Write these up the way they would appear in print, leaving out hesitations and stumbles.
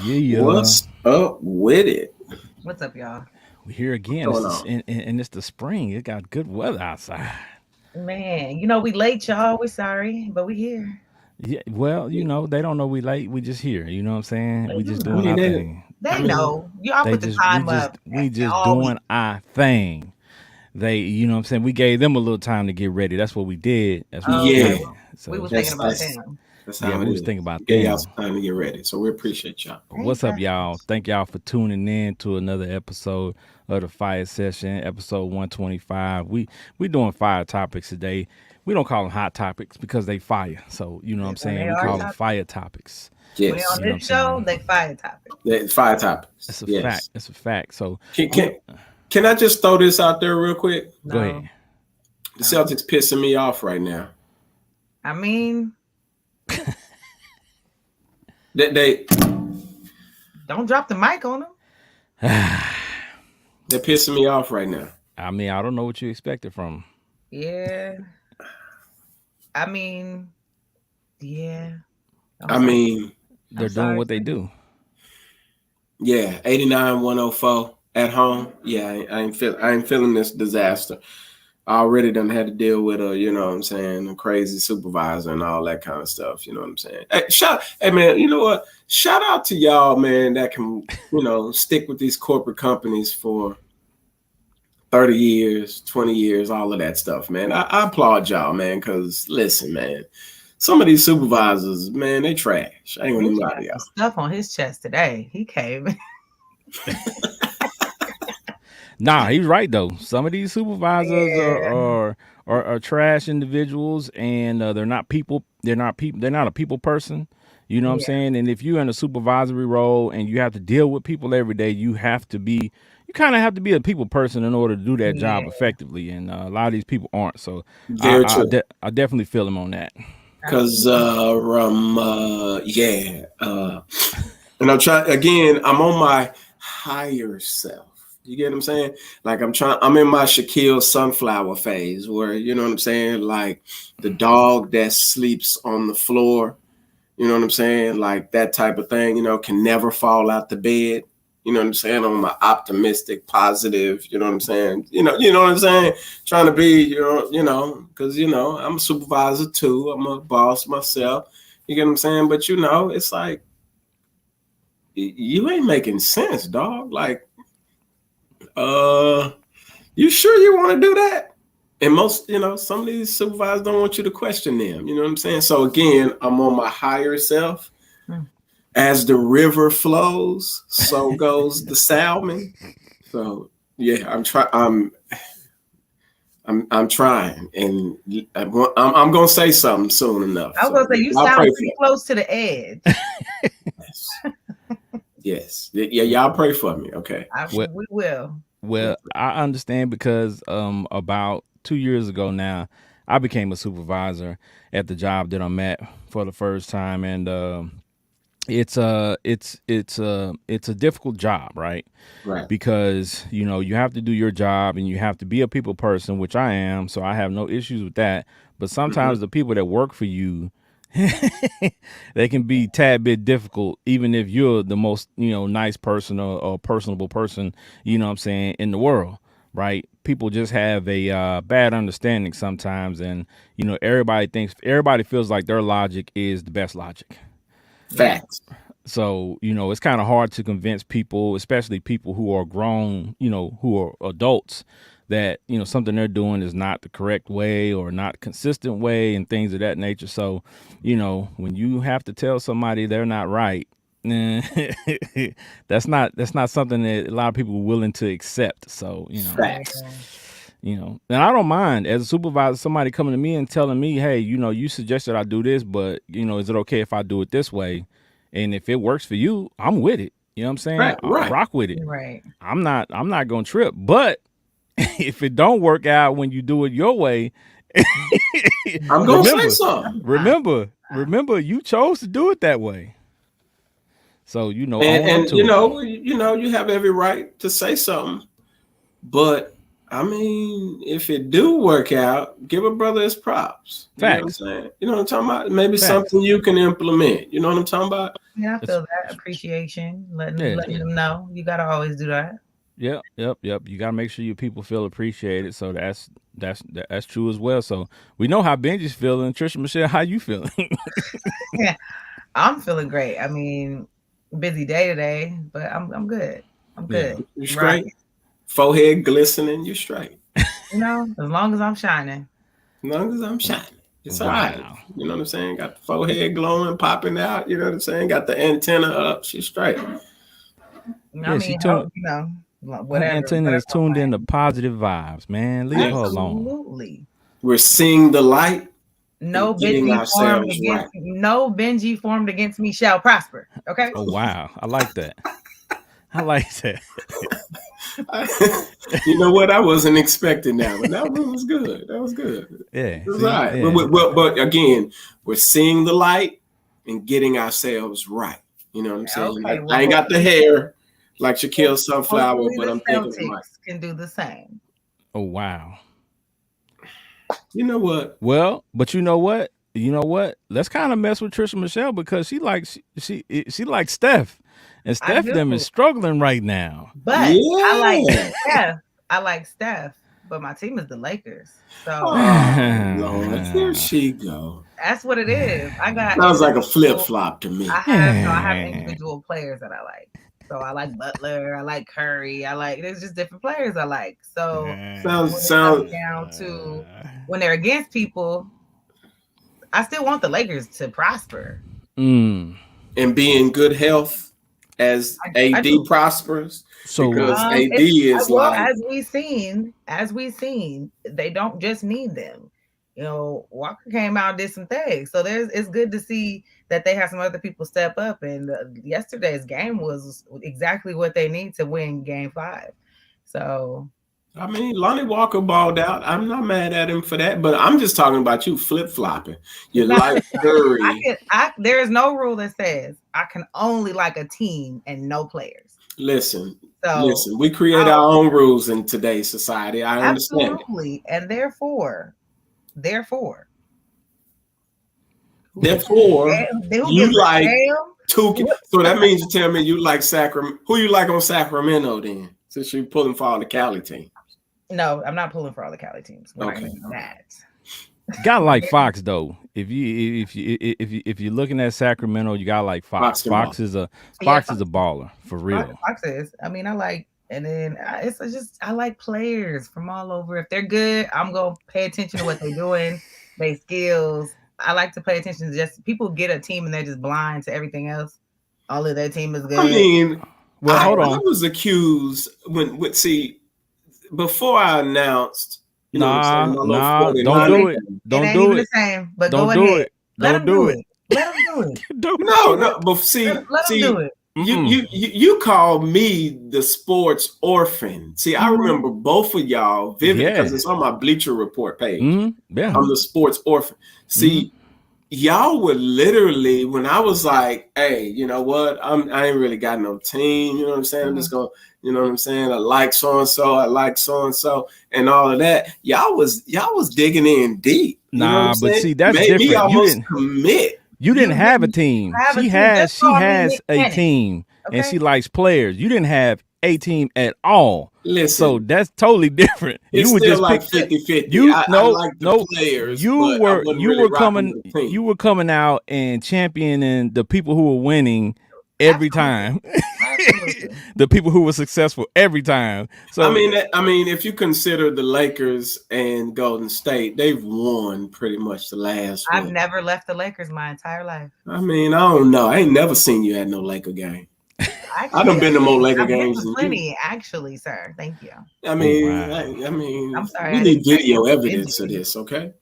Yeah. What's up with it? What's up, y'all? We're here again. What's It's going on? and it's the spring. It got good weather outside. Man, we late, y'all. We're sorry, but we here. Yeah, well, they don't know we late. We just here. You know what I'm saying? They We do just I doing know. our mean, thing. I They mean, know. Y'all They put the just we time just up we just all week. doing our thing. They, you know what I'm saying? We gave them a little time to get ready. That's what we did. That's what we Okay, yeah, did. well, we So was thinking that's about that's them. that's yeah, how it we was is. thinking about We gave y'all them. some time to get ready, so we appreciate y'all. Ain't What's up, that y'all? Thank y'all for tuning in to another episode of the Fiyah Session, episode 125. We doing fire topics today. We don't call them hot topics because they fire. So you know what I'm when saying? they We are call them topic? fire topics. When they Yes, on You know what I'm this show, saying? they fire topic. the five topics. That's a fact. Yes. That's a fact. So Can, we can can I just throw this out there real quick? go No, ahead. The no. Celtics pissing me off right now. I mean, They don't drop the mic on them. they're pissing me off right now. I mean, I don't know what you expected from 'em. Yeah, I mean, yeah. I'm I sorry. mean, They're I'm doing sorry. what they do. yeah, 89-104 at home. Yeah, I ain't feeling this disaster. I already done had to deal with you know what I'm saying, a crazy supervisor and all that kind of stuff. You know what I'm saying? Hey man, you know what? Shout out to y'all, man, that can, stick with these corporate companies for 30 years, 20 years, all of that stuff, man. I applaud y'all, man, because listen, man, some of these supervisors, man, they trash. I ain't gonna He even lie got to some y'all. stuff on his chest today. He came. Nah, he's right though. Some of these supervisors Yeah. are trash individuals, and they're not people. They're not people. They're not a people person. You know what I'm Yeah. saying? And if you're in a supervisory role and you have to deal with people every day, you have to be. You kind of have to be a people person in order to do that Yeah. job effectively, and a lot of these people aren't. So Very true. I definitely feel him on that. Cause yeah, and I'm trying again. I'm on my higher self. You get what I'm saying? Like I'm in my Shaquille Sunflower phase, where you know what I'm saying. Like the dog that sleeps on the floor. You know what I'm saying? Like that type of thing. Can never fall out the bed. You know what I'm saying? I'm my optimistic, positive. You know what I'm saying? You know what I'm saying? Trying to be, because I'm a supervisor too. I'm a boss myself. You get what I'm saying? But it's like you ain't making sense, dog. Like, you sure you want to do that? And most, some of these supervisors don't want you to question them. You know what I'm saying? So again, I'm on my higher self. As the river flows, so goes the salmon. So yeah, I'm trying, and I'm gonna say something soon enough. I was gonna say you y'all sound pray pretty for close to the edge. me. Yes, yeah, y'all pray for me, okay? Well, We will. Well, I understand because about 2 years ago now, I became a supervisor at the job that I'm at for the first time, and it's a difficult job, right? Right. Because you have to do your job and you have to be a people person, which I am, so I have no issues with that. But sometimes the people that work for you, they can be tad bit difficult, even if you're the most nice person or personable person, you know what I'm saying, in the world, right? People just have a bad understanding sometimes, and everybody feels like their logic is the best logic. Facts. So, it's kind of hard to convince people, especially people who are grown, who are adults, that, something they're doing is not the correct way or not a consistent way and things of that nature. So, when you have to tell somebody they're not right, that's not something that a lot of people are willing to accept. So, Facts. and I don't mind as a supervisor, somebody coming to me and telling me, hey, you suggested I do this, but, is it okay if I do it this way? And if it works for you, I'm with it. You know what I'm saying? Right, right. Rock with it. Right. I'm not gonna trip. But if it don't work out when you do it your way, I'm gonna say remember, something. remember, you chose to do it that way. So own up And to it. you have every right to say something. But I mean, if it do work out, give a brother his props. You know what I'm Facts. saying? You know what I'm talking about? Maybe Facts. something you can implement. You know what I'm talking about? Yeah, I It's- feel that appreciation, Yeah. letting them know. You gotta always do that. Yep. You got to make sure your people feel appreciated. So that's true as well. So we know how Benji's feeling. Trisha Michelle, how you feeling? Yeah, I'm feeling great. I mean, busy day today, but I'm good. I'm Yeah. good. You Right. straight? Forehead glistening, you straight. As long as I'm shining. As long as I'm shining. It's all right. Wow. You know what I'm saying? Got the forehead glowing, popping out. You know what I'm saying? Got the antenna up. She's straight. I Yeah, she mean, tuned. Her whatever. antenna is tuned into positive vibes, man. Leave her alone. Absolutely. We're seeing the light No and getting Benji formed ourselves against right. no Benji formed against me shall prosper. Okay. Oh wow, I like that. I like that. You know what? I wasn't expecting that one. That one was good. That was good. Yeah. It was See? all right. Yeah. But again, we're seeing the light and getting ourselves right. You know what I'm saying? Okay, I ain't got the hair like Shaquille Sunflower, Hopefully but the I'm thinking of my. Celtics can do the same. Oh wow. You know what? Well, but you know what? Let's kind of mess with Trisha Michelle because she likes she likes Steph, and I Steph them do. is struggling right now. But I like Yeah. Steph. I like Steph, but my team is the Lakers. So Oh Lord, here she go. that's what it is. I got Sounds like a individual- flip flop to me. I have individual players that I like. So I like Butler, I like Curry, I like there's just different players I like. So when it comes down to when they're against people, I still want the Lakers to prosper. Mm. And be in good health as I AD do. prospers. So Because AD is like as we seen, they don't just need them. Walker came out and did some things. So it's good to see that they have some other people step up. And yesterday's game was exactly what they need to win Game 5. So I mean, Lonnie Walker balled out. I'm not mad at him for that, but I'm just talking about you flip flopping. You like Curry. there is no rule that says I can only like a team and no players. Listen, So we create our own rules in today's society. I understand. Absolutely, and therefore, you like two. So that means you tell me you like Sacramento. Who you like on Sacramento then? Since you're pulling for all the Cali teams. No, I'm not pulling for all the Cali teams. Okay. That. Gotta like Fox though. If you're looking at Sacramento, you gotta like Fox. Fox is a baller for real. Fox is. I mean, I like, and then it's just I like players from all over. If they're good, I'm gonna pay attention to what they're doing, their skills. I like to pay attention to just people get a team and they're just blind to everything else. All of their team is good. I mean, well, hold on. I was accused before I announced. Nah, don't do it. Don't do it. The same, but don't go do ahead. it. Don't do it. Let them do it. No. But see, let them do it. You call me the sports orphan. See, I remember both of y'all vivid because it's on my Bleacher Report page. Yeah, I'm the sports orphan. See, y'all were literally when I was like, "Hey, you know what? I ain't really got no team. You know what I'm saying? I'm just gonna, you know what I'm saying? I like so and so. I like so and so, and all of that. Y'all was digging in deep. You know what I'm but saying? see, that's made different. Me almost commit. You didn't have a team. She has a team, and she likes players. You didn't have a team at all. Listen, so that's totally different. It's you were still just like 50-50. I like the players. You were coming out and championing the people who were winning every time. The people who were successful every time. So I mean, if you consider the Lakers and Golden State, they've won pretty much the last. I've never left the Lakers my entire life. I mean, I don't know. I ain't never seen you at no Laker game. I done been to more Laker games than plenty, you. actually, sir. Thank you. I mean, I'm sorry. We need video evidence of this, okay?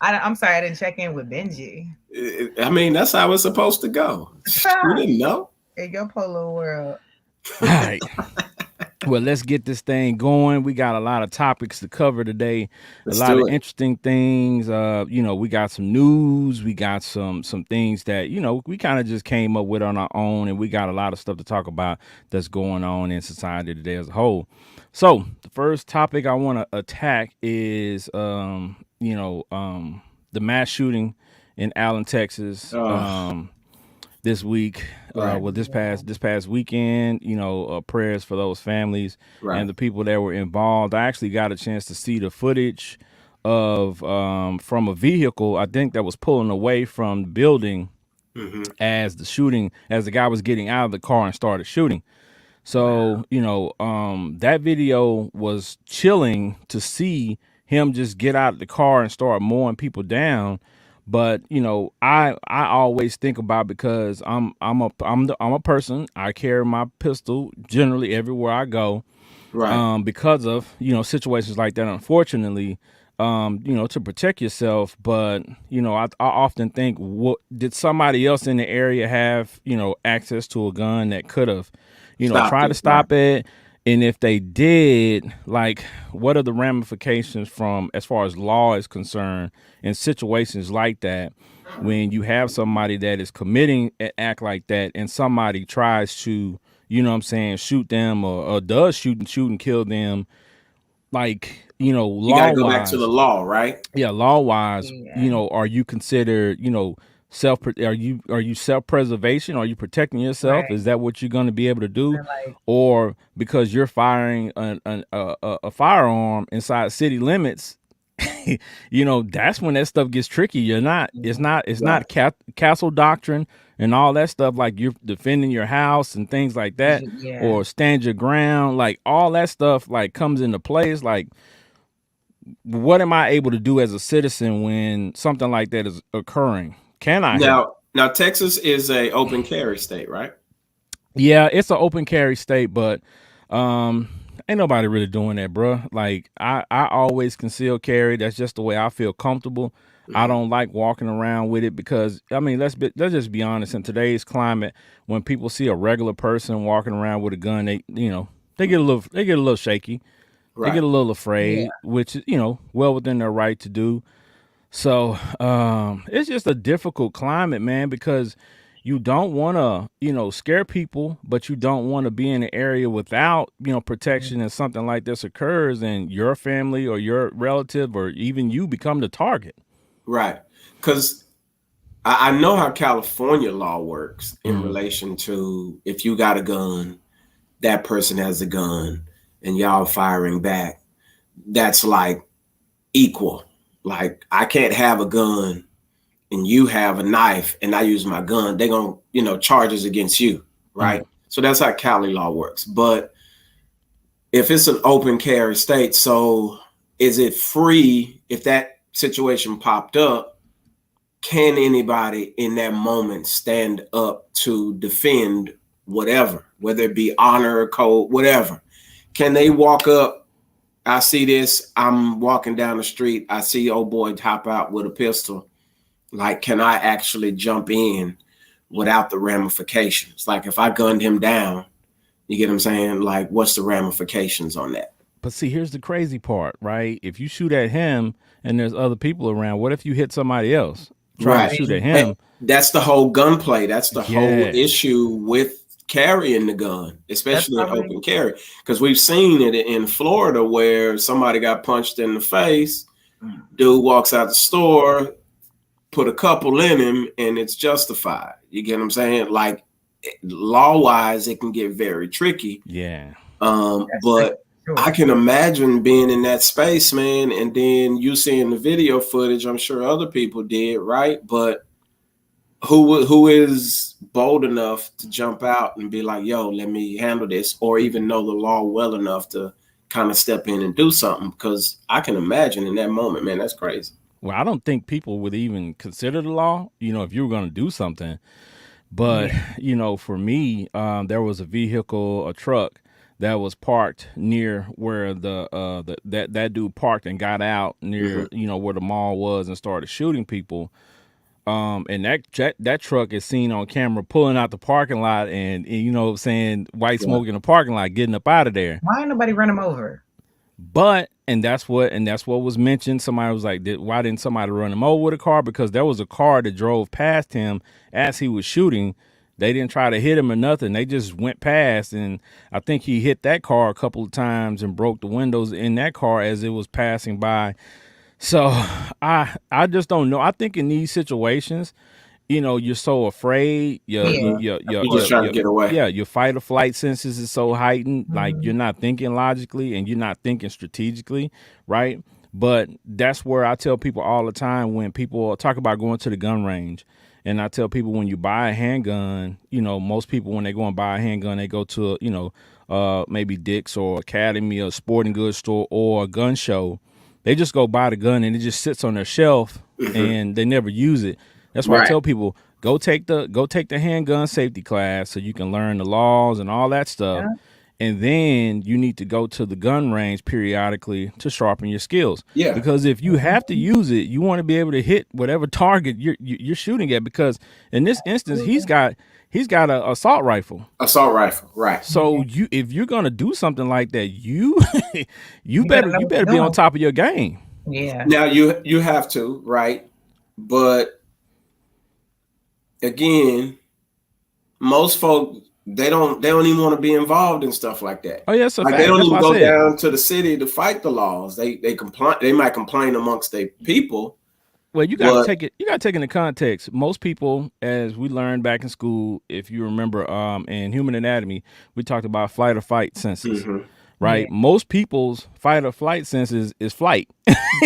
I'm sorry, I didn't check in with Benji. I mean, that's how it's supposed to go. You didn't know? in your polo world. All right. Well, let's get this thing going. We got a lot of topics to cover today, a Let's lot do of it. interesting things. We got some news, we got some things that we kind of just came up with on our own, and we got a lot of stuff to talk about that's going on in society today as a whole. So, the first topic I want to attack is the mass shooting in Allen, Texas. This week, Right, well, Yeah. this past weekend, prayers for those families right. and the people that were involved. I actually got a chance to see the footage of from a vehicle, I think, that was pulling away from the building Hmm. as the guy was getting out of the car and started shooting. Wow. So, that video was chilling to see him just get out of the car and start mowing people down. But, I always think about, because I'm a person. I carry my pistol generally everywhere I go, Right. because of situations like that, unfortunately, to protect yourself. But I often think, what did somebody else in the area have access to a gun that could have Stopped tried to it. Right. stop it? And if they did, like, what are the ramifications from, as far as law is concerned, in situations like that, when you have somebody that is committing an act like that and somebody tries to, shoot them, or does shoot and kill them, like, You got law to go back to the wise, law, right? yeah, law wise, Yeah. are you considered, are you self preservation? Are you protecting yourself? Right. Is that what you're going to be able to do? Or like, Or because you're firing a firearm inside city limits, that's when that stuff gets tricky. You're not, it's Right. not castle doctrine and all that stuff, like you're defending your house and things like that, yeah. or stand your ground, like all that stuff like comes into play. It's like, what am I able to do as a citizen when something like that is occurring? Can I help? Now, Texas is a open carry state, right? Yeah, it's an open carry state, but um, ain't nobody really doing that, bruh. Like, I always conceal carry. That's just the way I feel comfortable. I Hmm. don't like walking around with it, because I mean, let's just be honest. In today's climate, when people see a regular person walking around with a gun, they get a little shaky. They get Right. a little Yeah. afraid, which is, well within their right to do. So it's just a difficult climate, man, because you don't want to, scare people, but you don't want to be in an area without, protection, and something like this occurs and your family or your relative or even you become the target. Right. Because I know how California law works in Mm, relation to if you got a gun, that person has a gun, and y'all firing back. That's like equal. Like I can't have a gun and you have a knife and I use my gun. They're gonna, charges against you, right? mm, So that's how Cali law works. But if it's an open carry state, so is it free if that situation popped up? Can anybody in that moment stand up to defend whatever, whether it be honor or code, whatever? Can they walk up? I see this, I'm walking down the street, I see old boy hop out with a pistol. Like, can I actually jump in without the ramifications? Like, if I gunned him down, you get what I'm saying? Like, what's the ramifications on that? But see, here's the crazy part, right? If you shoot at him and there's other people around, what if you hit somebody else trying to Right. shoot at And him? that's the whole gunplay. That's the whole Yeah. issue with carrying the gun, That's especially in probably open carry. Because we've seen it in Florida where somebody got punched in the face, dude walks out the store, put a couple in him, and it's justified. You get what I'm saying? Like, law wise, it can get very tricky. Yeah. that's pretty But I sure. can imagine being in that space, man, and then you seeing the video footage. I'm sure other people did, right? But who is bold enough to jump out and be like, "Yo, let me handle this," or even know the law well enough to kind of step in and do something? Because I can imagine in that moment, man, that's crazy. Well, I don't think people would even consider the law, if you were going to do something. But, Yeah. for me, there was a vehicle, a truck that was parked near where that dude parked and got out near, Hmm. where the mall was and started shooting people. And that truck is seen on camera pulling out the parking lot and you know what I'm saying, white smoke in the parking lot, getting up out of there. Why ain't nobody run him over? But that's what was mentioned. Somebody was like, why didn't somebody run him over with a car? Because there was a car that drove past him as he was shooting. They didn't try to hit him or nothing. They just went past, and I think he hit that car a couple of times and broke the windows in that car as it was passing by. So I just don't know. I think in these situations, you know, you're so afraid. You just trying to get away. Yeah, your fight or flight senses is so heightened. Like Mhm. you're not thinking logically and you're not thinking strategically, right? But that's where I tell people all the time when people talk about going to the gun range. And I tell people when you buy a handgun, you know, most people when they go and buy a handgun, they go to, you know, maybe Dick's or Academy or sporting goods store or a gun show. They just go buy the gun and it just sits on their shelf and they never use it. That's why I tell people go take the handgun safety class so you can learn the laws and all that stuff. Yeah. And then you need to go to the gun range periodically to sharpen your skills. Yeah. Because if you have to use it, you want to be able to hit whatever target you're shooting at. Because in this instance, he's got an assault rifle. Assault rifle, right? So if you're gonna do something like that, you better be on top of your game. Yeah. Now you have to, right? But again, most folk they don't even want to be involved in stuff like that. Oh yes, like they don't even go down to the city to fight the laws. They complain. They might complain amongst their people. Well, you got to take it. You got to take it into context. Most people, as we learned back in school, if you remember, in human anatomy, we talked about flight or fight senses. Right? Yeah. Most people's fight or flight senses is flight.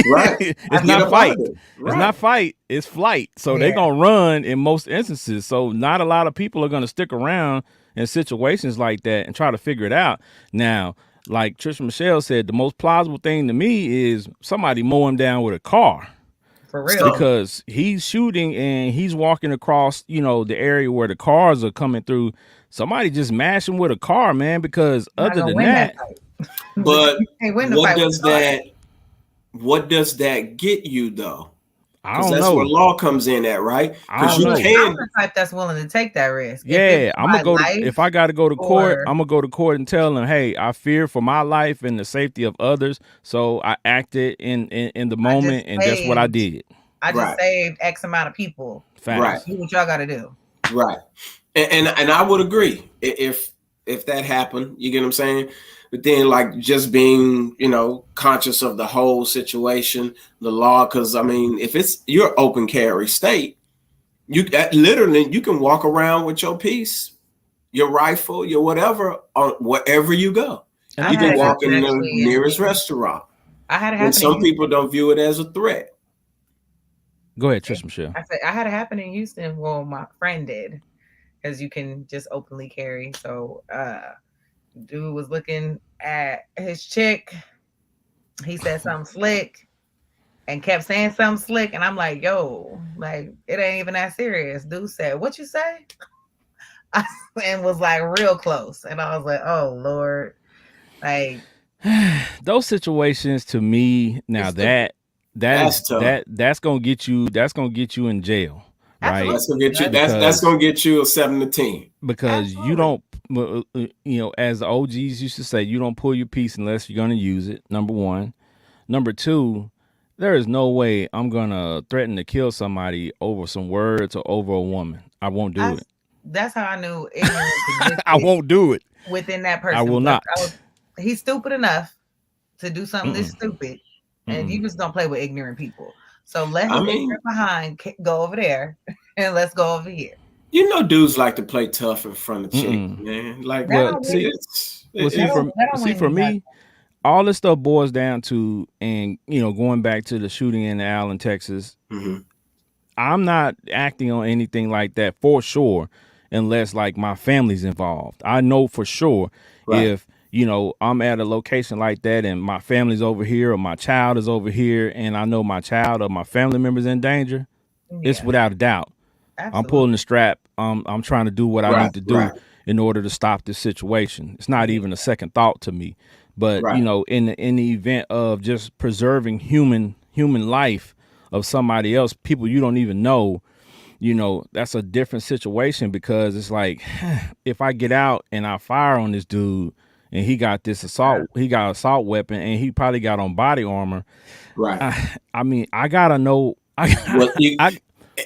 Right. It's not fight. Right. It's not fight. It's flight. So they're going to run in most instances. So not a lot of people are going to stick around in situations like that and try to figure it out. Now, like Trisha Michelle said, the most plausible thing to me is somebody mow him down with a car. For real. Because he's shooting and he's walking across, you know, the area where the cars are coming through. Somebody just mash him with a car, man, because other than that. But what does that get you though? I don't know. That's where law comes in at, right? Because you I'm the type that's willing to take that risk. Yeah, I'm gonna go. If I got to go to court, I'm gonna go to court and tell them, "Hey, I fear for my life and the safety of others, so I acted in the moment, and that's what I did." I just saved X amount of people. Facts. Right. Do what y'all got to do. Right. And I would agree if that happened. You get what I'm saying? But then, like, just being, you know, conscious of the whole situation, the law, because, I mean, if it's your open carry state, you literally, you can walk around with your piece, your rifle, your whatever, on wherever you go. You can walk in the nearest restaurant. I had it happen. And some people don't view it as a threat. Go ahead, Trisha Michelle. I had it happen in Houston. Well, my friend did, because you can just openly carry. So, dude was looking at his chick. He said something slick and kept saying something slick. And I'm like, yo, like, it ain't even that serious. Dude said, what you say? And was like real close. And I was like, oh, Lord. Like, those situations to me, now that's gonna get you in jail. Right. That's gonna get you. That's gonna get you a 7 to 10. Because you don't, you know, as the OGs used to say, you don't pull your piece unless you're gonna use it. Number one. Number two, there is no way I'm gonna threaten to kill somebody over some words or over a woman. I won't do it. That's how I knew I won't do it within that person. I will not. He's stupid enough to do something this stupid, and you just don't play with ignorant people. So let him get behind, go over there, and let's go over here. You know, dudes like to play tough in front of chicks, man. Like, for me, all this stuff boils down to, and you know, going back to the shooting in Allen, Texas, I'm not acting on anything like that for sure, unless like my family's involved. I know for sure if, you know, I'm at a location like that and my family's over here or my child is over here and I know my child or my family member's in danger, it's without a doubt. Absolutely. I'm pulling the strap. I'm trying to do what I need to do in order to stop this situation. It's not even a second thought to me. But, you know, in the event of just preserving human life of somebody else, people you don't even know, that's a different situation because it's like if I get out and I fire on this dude and he got assault weapon and he probably got on body armor. Right. I mean, I gotta know. Well,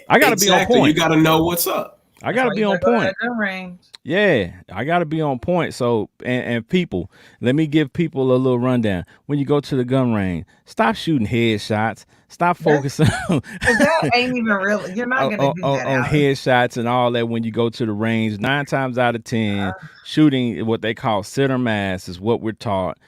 I gotta be on point. You gotta know what's up. I gotta be on point. Gun range. Yeah, I got to be on point. So, and people, let me give people a little rundown. When you go to the gun range, stop shooting headshots. Stop focusing that ain't even real. You're not gonna do that on headshots and all that when you go to the range. 9 times out of 10, shooting what they call center mass is what we're taught,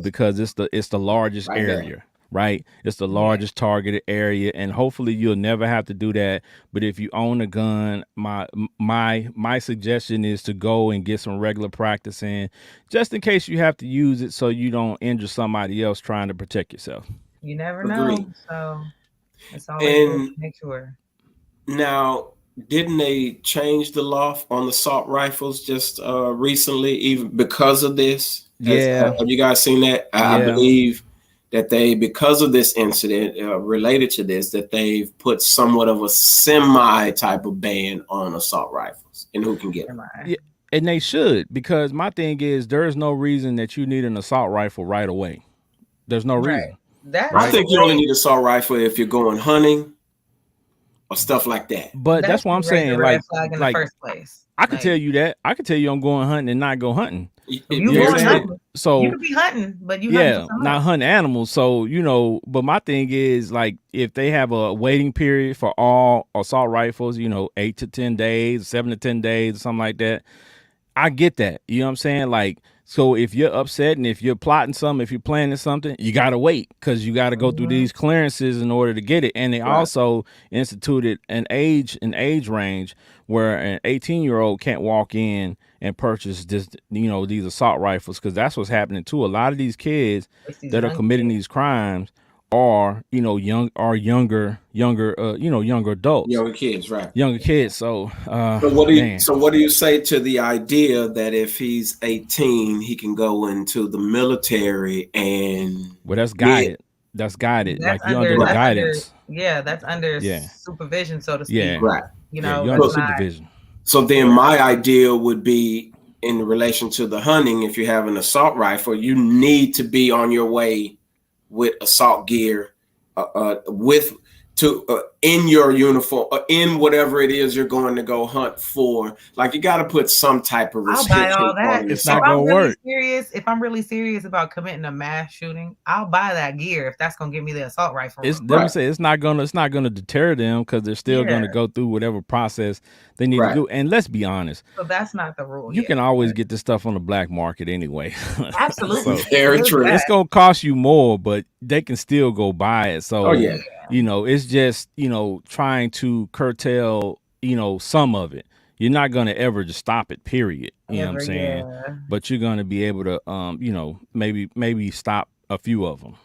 because it's the largest area. Right, it's the largest targeted area, and hopefully you'll never have to do that. But if you own a gun, my suggestion is to go and get some regular practice in, just in case you have to use it, so you don't injure somebody else trying to protect yourself. You never know, so it's always good to make sure. Now, didn't they change the law on the assault rifles just recently, even because of this? Yeah, have you guys seen that? I believe that they, because of this incident related to this, that they've put somewhat of a semi type of ban on assault rifles and who can get them. Yeah, and they should, because my thing is there's no reason that you need an assault rifle right away. There's no reason. I think you only need an assault rifle if you're going hunting or stuff like that. But that's what I'm saying. Like, in the first place. I can tell you that. I can tell you I'm going hunting and not go hunting. So you could be hunting, but not hunting animals. So, but my thing is, like, if they have a waiting period for all assault rifles, 8 to 10 days, 7 to 10 days, or something like that, I get that. You know what I'm saying? Like, so if you're upset and if you're plotting something, if you're planning something, you got to wait because you got to go through these clearances in order to get it. And they also instituted an age range where an 18-year-old can't walk in and purchase this, these assault rifles, because that's what's happening too. A lot of these kids that are committing these crimes are, younger adults, younger kids, right? Younger kids. So, what do you say to the idea that if he's 18, he can go into the military and that's guided. That's guided. Like you're under the guidance. That's under supervision, so to speak. Yeah, right. You're under supervision. So then my idea would be, in relation to the hunting, if you have an assault rifle, you need to be on your way with assault gear, in your uniform, in whatever it is you're going to go hunt for. Like, you got to put some type of restriction. I'll buy all that. It's not going to work. If I'm really serious about committing a mass shooting, I'll buy that gear if that's going to give me the assault rifle. It's not going to deter them, because they're still going to go through whatever process they need to do. And let's be honest. So that's not the rule. You can always get this stuff on the black market anyway. Absolutely. So, very true. It's going to cost you more, but they can still go buy it. So, it's just, trying to curtail, some of it. You're not going to ever just stop it, period. You know what I'm saying? Yeah. But you're going to be able to, maybe stop a few of them,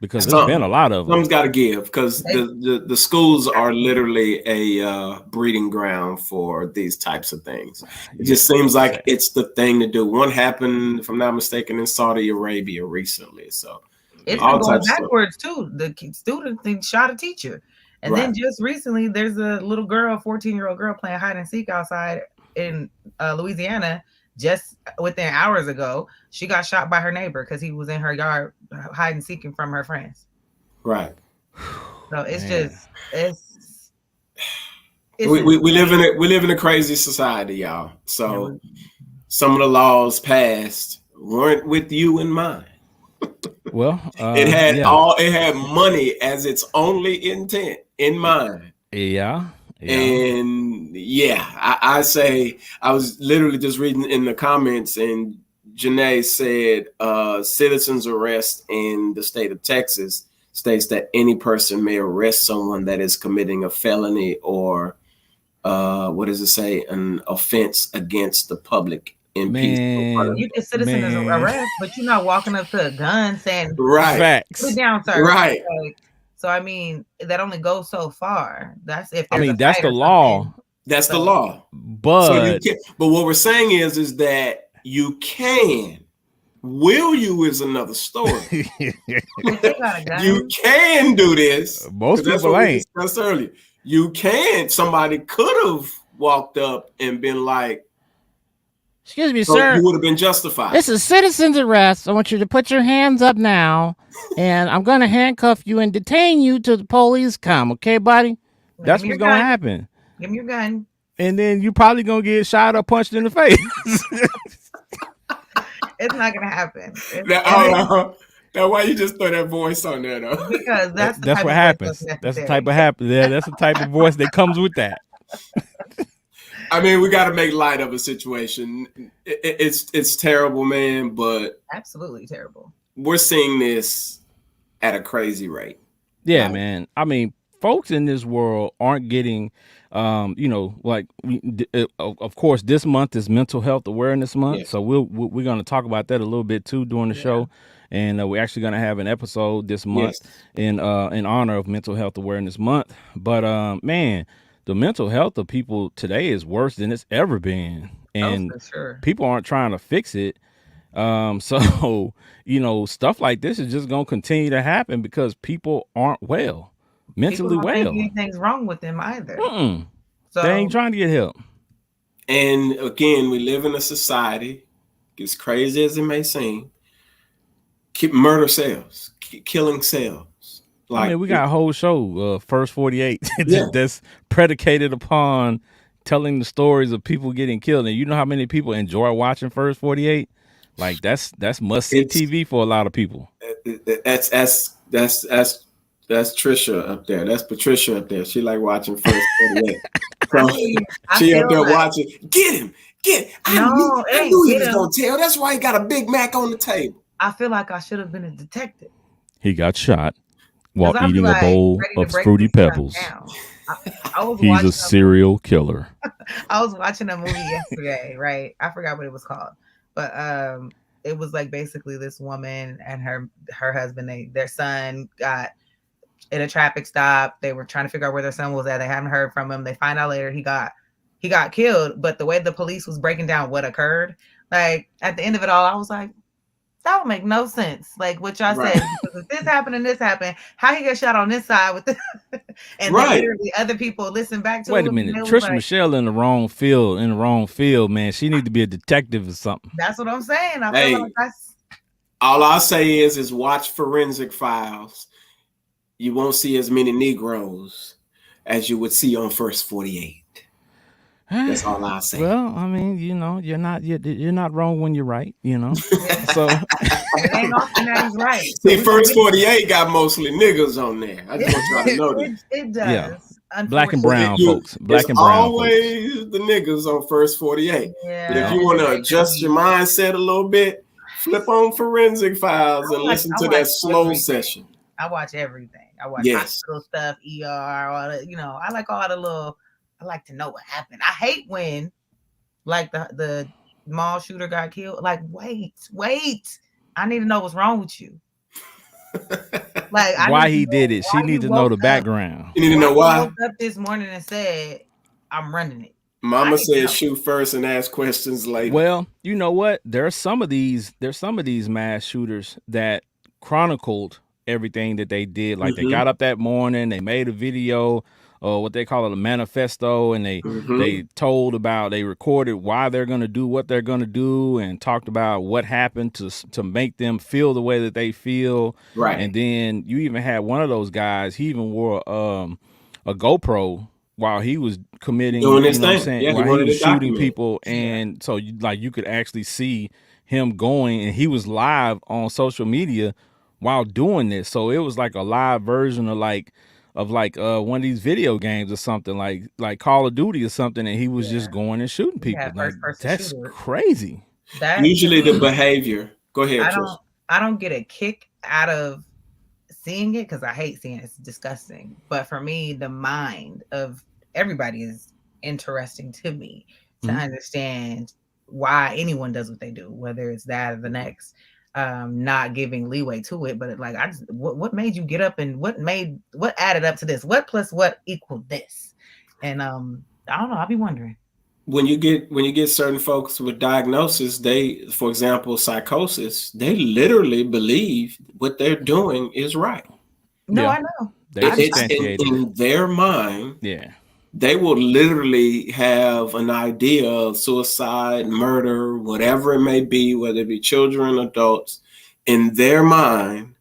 because there's been a lot of them. Someone's got to give, because the schools are literally a breeding ground for these types of things. It just seems like it's the thing to do. One happened, if I'm not mistaken, in Saudi Arabia recently. So it's been going backwards too. The student shot a teacher. And then just recently, there's a little girl, 14-year-old girl, playing hide and seek outside in Louisiana. Just within hours ago, she got shot by her neighbor because he was in her yard hide and seeking from her friends. Right. So it's we live in a crazy society, y'all. So some of the laws passed weren't with you in mind. Well, it had money as its only intent in mind. Yeah. And I say, I was literally just reading in the comments, and Janae said citizens arrest in the state of Texas states that any person may arrest someone that is committing a felony or what does it say, an offense against the public. You can citizen as arrest, but you're not walking up to a gun saying, facts. Put it down, sir. Right. So I mean, that only goes so far. That's if that's the law. That's the law. But but what we're saying is that you can. Will you is another story. You can do this. Most people ain't. Discussed earlier. You can. Somebody could have walked up and been like, Excuse me, so sir. you would have been justified. This is citizen's arrest. I want you to put your hands up now, and I'm going to handcuff you and detain you till the police come. Okay, buddy? That's what's going to happen. Give me your gun. And then you probably going to get shot or punched in the face. It's not going to happen. Now, why you just throw that voice on there, though? Because that's what happens. That's the type of that's the type of voice that comes with that. I mean, we got to make light of a situation. It's terrible, man, but absolutely terrible. We're seeing this at a crazy rate. Yeah, man. I mean, folks in this world aren't getting, like of course, this month is Mental Health Awareness Month, so we're going to talk about that a little bit too during the show. And we're actually going to have an episode this month in honor of Mental Health Awareness Month. But man, the mental health of people today is worse than it's ever been, and people aren't trying to fix it. So stuff like this is just going to continue to happen because people aren't mentally well. Anything's wrong with them either. So they ain't trying to get help. And again, we live in a society, as crazy as it may seem, murder sells, killing sells. Like, I mean, we got a whole show, First 48, that's predicated upon telling the stories of people getting killed. And you know how many people enjoy watching First 48? Like that's must see TV for a lot of people. That's Trisha up there. That's Patricia up there. She like watching First 48. So she up there watching. Get him. I knew he was gonna tell. That's why he got a Big Mac on the table. I feel like I should have been a detective. He got shot while eating a bowl of Fruity Pebbles. He's a serial killer. I was watching a movie yesterday, right? I forgot what it was called, but it was like basically this woman and her husband, their son got in a traffic stop. They were trying to figure out where their son was at. They haven't heard from him. They find out later he got killed. But the way the police was breaking down what occurred, like at the end of it all, I was like, that would make no sense. Like what y'all said, because if this happened and this happened, how he got shot on this side with and then literally other people listen back to. Wait a minute, Trisha Michelle in the wrong field, man. She need to be a detective or something. That's what I'm saying. I feel like that's all I'll say is watch Forensic Files. You won't see as many Negroes as you would see on First 48. That's all I'll say. Well, I mean, you're not wrong when you're right, So it ain't often that he's right. See, First 48 got mostly niggas on there. I just want y'all to know that. It does. Yeah. Black and brown folks. Black and brown always folks. The niggas on First 48. Yeah. But if you want to adjust your mindset a little bit, flip on Forensic Files and listen to that slow session. I watch everything. I watch hospital stuff, ER, all the, I like all the little. I like to know what happened. I hate when, like the mall shooter got killed. Like, wait. I need to know what's wrong with you. Like, why he did it. She need to know the background. You need to know why. I woke up this morning and said, "I'm running it." Mama said, "Shoot first and ask questions later." Well, you know what? There's some of these mass shooters that chronicled everything that they did. Like they got up that morning, they made a video. Or what they call it, a manifesto, and they recorded why they're going to do what they're going to do, and talked about what happened to make them feel the way that they feel. Right. And then you even had one of those guys. He even wore a GoPro while he was committing, doing his thing. While he was shooting people, and so you could actually see him going, and he was live on social media while doing this. So it was like a live version of one of these video games or something like Call of Duty or something, and he was just going and shooting people. Like, that's crazy. Usually the behavior. Go ahead. I don't get a kick out of seeing it because I hate seeing it. It's disgusting. But for me, the mind of everybody is interesting to me to understand why anyone does what they do, whether it's that or the next. Not giving leeway to it, but what made you get up, and what added up to this? What plus what equaled this? And I don't know. I'll be wondering. When you get certain folks with diagnosis, for example, psychosis, they literally believe what they're doing is right. No, I know. They It's substantiated it. in their mind. Yeah. They will literally have an idea of suicide, murder, whatever it may be, whether it be children, adults. In their mind,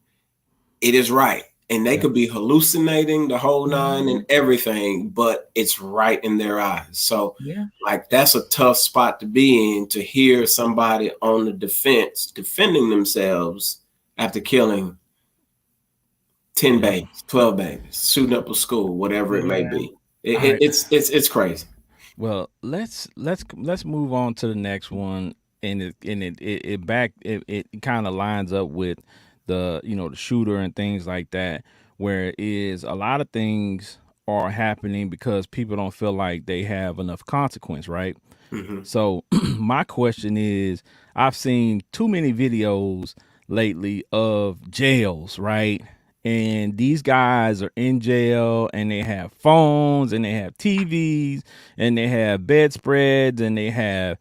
it is right. And they could be hallucinating the whole nine and everything, but it's right in their eyes. So, like, that's a tough spot to be in, to hear somebody on the defense defending themselves after killing 10 babies, 12 babies, shooting up a school, whatever it may be. It's crazy. Well, let's move on to the next one, and it kind of lines up with the the shooter and things like that, where it is a lot of things are happening because people don't feel like they have enough consequence, right? So my question is, I've seen too many videos lately of jails, right? And these guys are in jail and they have phones and they have TVs and they have bedspreads and they have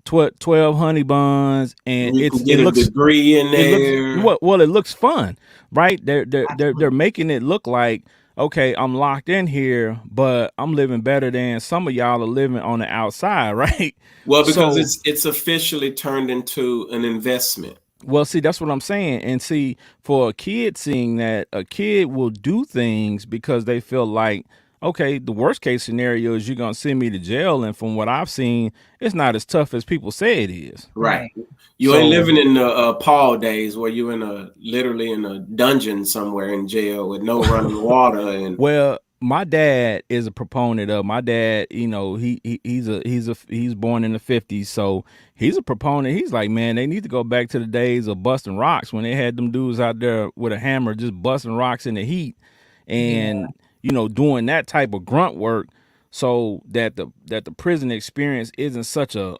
12 honey buns, and you can get a degree in there. It looks fun, right? They're making it look like, okay, I'm locked in here, but I'm living better than some of y'all are living on the outside, right? Well, because it's officially turned into an investment. Well, see, that's what I'm saying. And see, for a kid, seeing that, a kid will do things because they feel like, okay, the worst case scenario is you're going to send me to jail. And from what I've seen, it's not as tough as people say it is. Right. You ain't living in the Paul days where you're literally in a dungeon somewhere in jail with no running water. And well, my dad is a proponent of, my dad, he's born in the 50s, so he's a proponent. He's like, man, they need to go back to the days of busting rocks when they had them dudes out there with a hammer just busting rocks in the heat and doing that type of grunt work, so that the prison experience isn't such a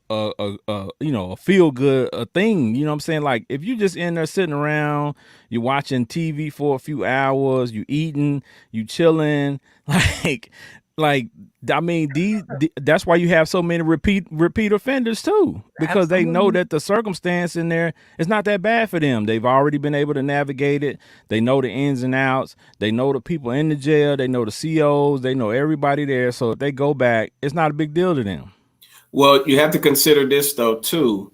feel good thing. You know what I'm saying? Like, if you just in there sitting around, you're watching TV for a few hours, you eating, you chilling, like I mean, that's why you have so many repeat offenders too, because they know that the circumstance in there is not that bad for them. They've already been able to navigate it. They know the ins and outs. They know the people in the jail. They know the COs. They know everybody there. So if they go back, it's not a big deal to them. Well, you have to consider this though too,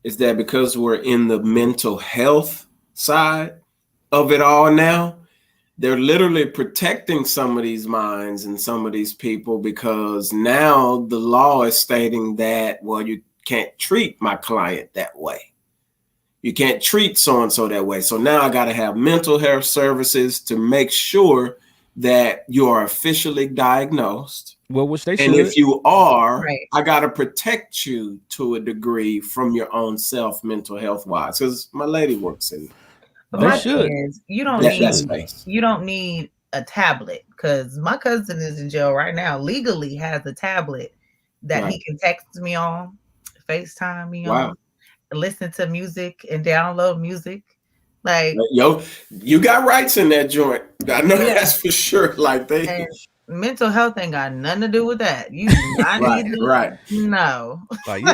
is that because we're in the mental health side of it all now, they're literally protecting some of these minds and some of these people, because now the law is stating that, well, you can't treat my client that way. You can't treat so-and-so that way. So now I got to have mental health services to make sure that you are officially diagnosed. Well, which they should. And if you are, I got to protect you to a degree from your own self, mental health wise, because my lady works in But my thing is, you don't need a tablet, because my cousin is in jail right now. Legally has a tablet that he can text me on, FaceTime me on, listen to music and download music. Like, yo, you got rights in that joint. I know that's for sure. Like, and mental health ain't got nothing to do with that. You do not need to, no. Like,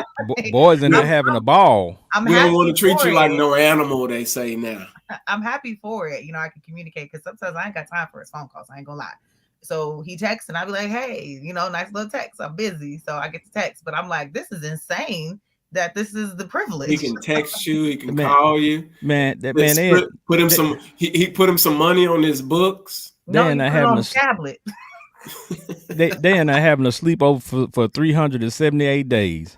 boys in there having a ball. We don't want to treat you like no animal, they say now. I'm happy for it. I can communicate, because sometimes I ain't got time for his phone calls. I ain't gonna lie. So he texts and I be like, hey, nice little text. I'm busy, so I get to text. But I'm like, this is insane that this is the privilege. He can text you. He can call you. Man, put him some. He put him some money on his books. They're not having a tablet. they are not having a sleepover for 378 days.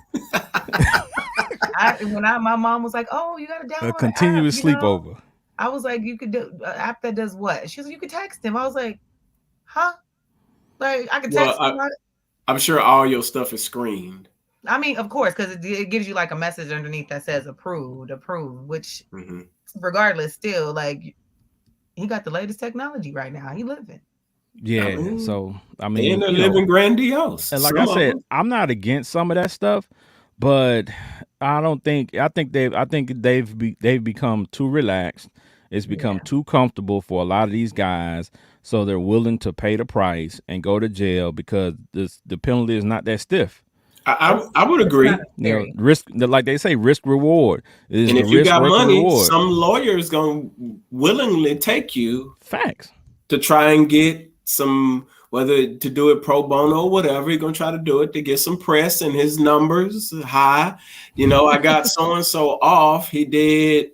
My mom was like, oh, you got to download a continuous sleepover. I was like, you could do an app that does what? She was like, you could text him. I was like, huh? Like, I could text him. I'm sure all your stuff is screened. I mean, of course, because it gives you like a message underneath that says approved, which regardless, still, like, he got the latest technology right now. He living. Yeah. So, I mean, they're living grandiose. And like I said, I'm not against some of that stuff, but I think they've become too relaxed. It's become too comfortable for a lot of these guys, so they're willing to pay the price and go to jail because the penalty is not that stiff. I would agree. Risk, like they say, risk reward. And if you got money, some lawyer's gonna willingly take you. Facts. to try and get some, whether to do it pro bono or whatever. He's gonna try to do it to get some press and his numbers high. I got so and so off. He did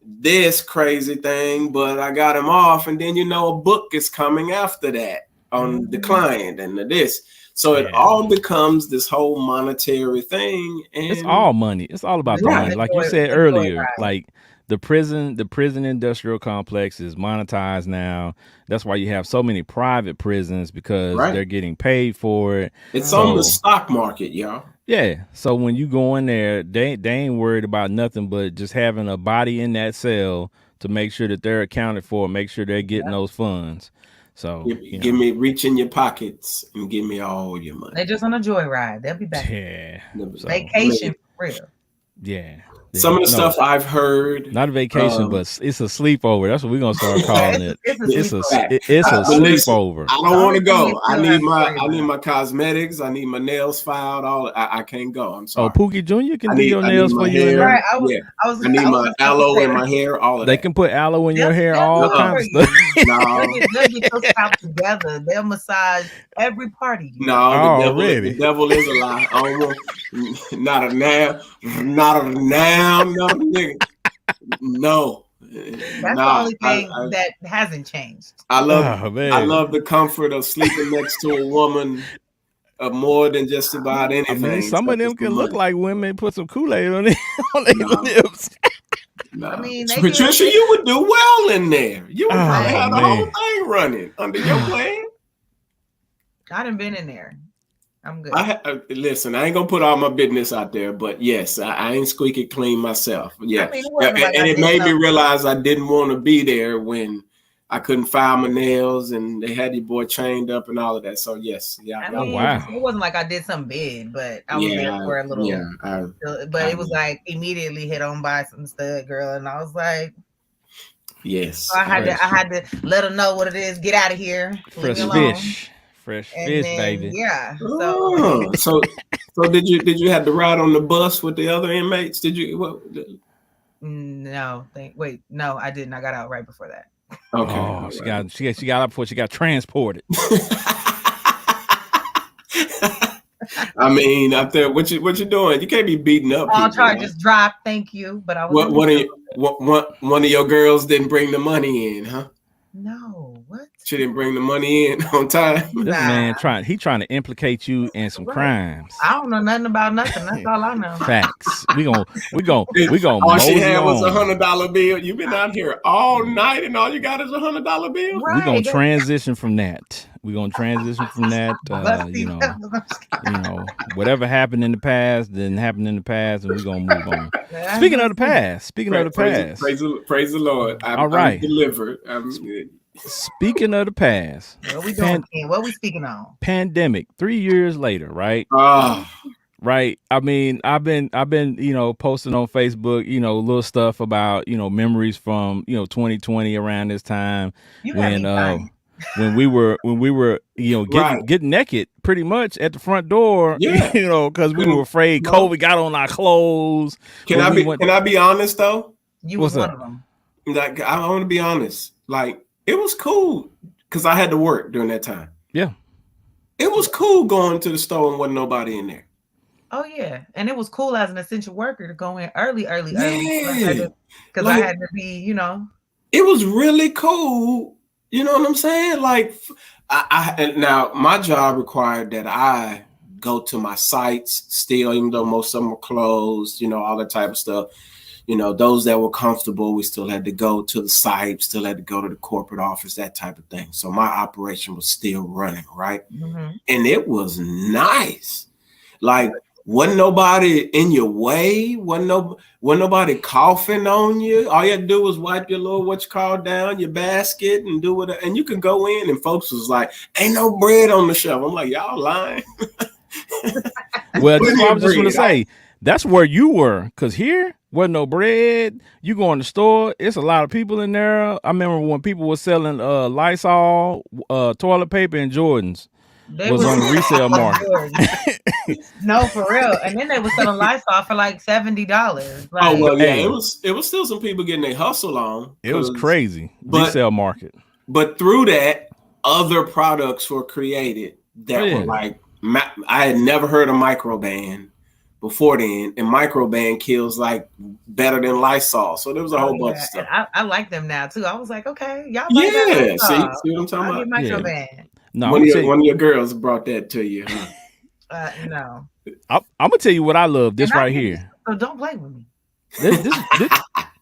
this crazy thing, but I got him off, and then a book is coming after that on the client and this. So it all becomes this whole monetary thing, and it's all money. It's all about the money. Like you said earlier, like the prison industrial complex is monetized now. That's why you have so many private prisons, because they're getting paid for it. It's on the stock market, y'all. Yeah. So when you go in there, they ain't worried about nothing but just having a body in that cell to make sure that they're accounted for, make sure they're getting those funds. So give me, reach in your pockets and give me all your money. They're just on a joyride. They'll be back. Yeah. Vacation for real. Yeah. Some of the stuff I've heard, not a vacation, but it's a sleepover. That's what we're gonna start calling it. It's a sleepover. I don't want to go. I need my cosmetics. I need my nails filed. I can't go. I'm sorry. Oh, Pookie Jr. can do your nails for you. Right. I need my aloe in my hair. All of that. They can put aloe in your hair. All kinds of stuff. No, they'll get those out together. They'll massage every party. No, the devil is a lie. I don't want not a now, no, nigga. No. That's the only thing that hasn't changed. I love the comfort of sleeping next to a woman more than just about anything. I mean, some of them can look like women. Put some Kool-Aid on their lips. No. I mean, Patricia, you would do well in there. You would have the whole thing running under your plan. I done been in there. I'm good. Listen, I ain't gonna put all my business out there, but yes, I ain't squeaky clean myself. Yeah, it made me realize I didn't want to be there when I couldn't file my nails and they had your boy chained up and all of that. So yes, wow. It wasn't like I did something big, but I was there for a little. Yeah, but it was like immediately hit on by some stud girl, and I was like, yes. So I had to let her know what it is. Get out of here. Fresh fish, baby. Yeah. So did you have to ride on the bus with the other inmates? Did you? No. No, I didn't. I got out right before that. Okay. Oh, she got out before she got transported. I mean, out there, what you doing? You can't be beating up. All charges dropped. Thank you, but I was. One of your girls didn't bring the money in, huh? No. What? She didn't bring the money in on time. This man trying to implicate you in some crimes. I don't know nothing about nothing. That's all I know. Facts. We gonna. All she had was $100 bill. You've been out here all night, and all you got is $100 bill. Right. We're gonna transition from that. Whatever happened in the past didn't happen in the past, and we're gonna move on. Speaking of the past. Praise the Lord. I'm delivered. Speaking of the past, what we doing? What we speaking on? Pandemic. 3 years later, right? Right. I mean, I've been, posting on Facebook, little stuff about, memories from, 2020 around this time when we were, getting naked pretty much at the front door, because we were afraid COVID got on our clothes. Can I be honest though? You was one of them. Like, I want to be honest. Like, it was cool because I had to work during that time. Yeah. It was cool going to the store and wasn't nobody in there. Oh, yeah. And it was cool as an essential worker to go in early. Because I had to be, It was really cool. You know what I'm saying? Like, now my job required that I go to my sites still, even though most of them were closed, all that type of stuff. Those that were comfortable, we still had to go to the site, still had to go to the corporate office, that type of thing. So my operation was still running, right? Mm-hmm. And it was nice. Like, wasn't nobody in your way. Wasn't nobody coughing on you. All you had to do was wipe your little, down your basket and do it. And you can go in and folks was like, ain't no bread on the shelf. I'm like, y'all lying. Well, that's what I was just going to say. That's where you were, because here wasn't no bread. You go in the store, it's a lot of people in there. I remember when people were selling Lysol, toilet paper, and Jordans. They was on the resale market. No, for real. And then they were selling Lysol for like $70. Like, oh well, yeah, it was still some people getting their hustle on. It was crazy. Resale market. But through that, other products were created that were like, I had never heard of microban before then, and microban kills like better than Lysol. So there was a whole bunch of stuff. And I like them now too. I was like, okay, y'all Yeah, like see what I'm talking I'll about? get microban. No, one of your girls brought that to you. Huh? No. I'm gonna tell you what I love. This right here. So don't play with me.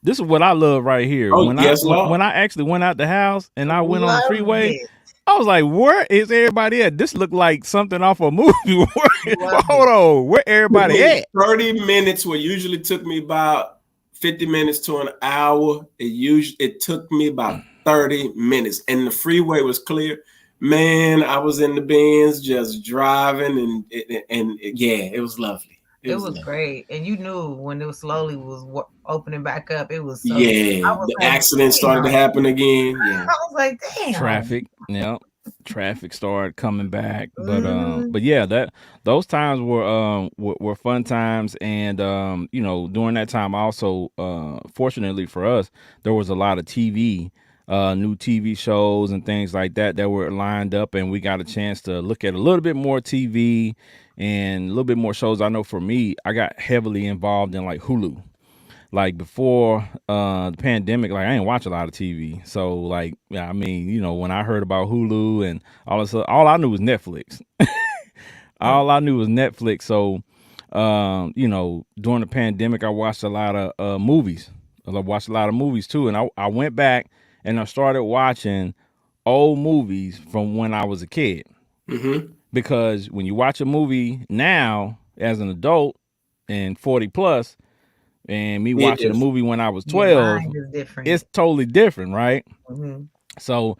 This is what I love right here. Oh, When I actually went out the house and I went on the freeway, I was like, where is everybody at? This looked like something off a movie. Hold on, where everybody at? 30 minutes what usually took me about 50 minutes to an hour. It took me about 30 minutes, and the freeway was clear. Man, I was in the Benz just driving, and yeah, it was lovely. It was great, and you knew when it was slowly opening back up. It was so the accident started to happen again. Yeah, I was like, damn. Traffic started coming back, but yeah, those times were fun times, and during that time also, fortunately for us, there was a lot of TV. New TV shows and things like that were lined up, and we got a chance to look at a little bit more TV and a little bit more shows. I know for me, I got heavily involved in like Hulu. Like before the pandemic, like I didn't watch a lot of TV. So like, yeah, I mean, when I heard about Hulu and all this, all I knew was Netflix. All I knew was Netflix. So, during the pandemic, I watched a lot of movies. I watched a lot of movies too, and I went back and I started watching old movies from when I was a kid. Mm-hmm. Because when you watch a movie now as an adult and 40 plus, and me watching a movie when I was 12, it's totally different, right? Mm-hmm. So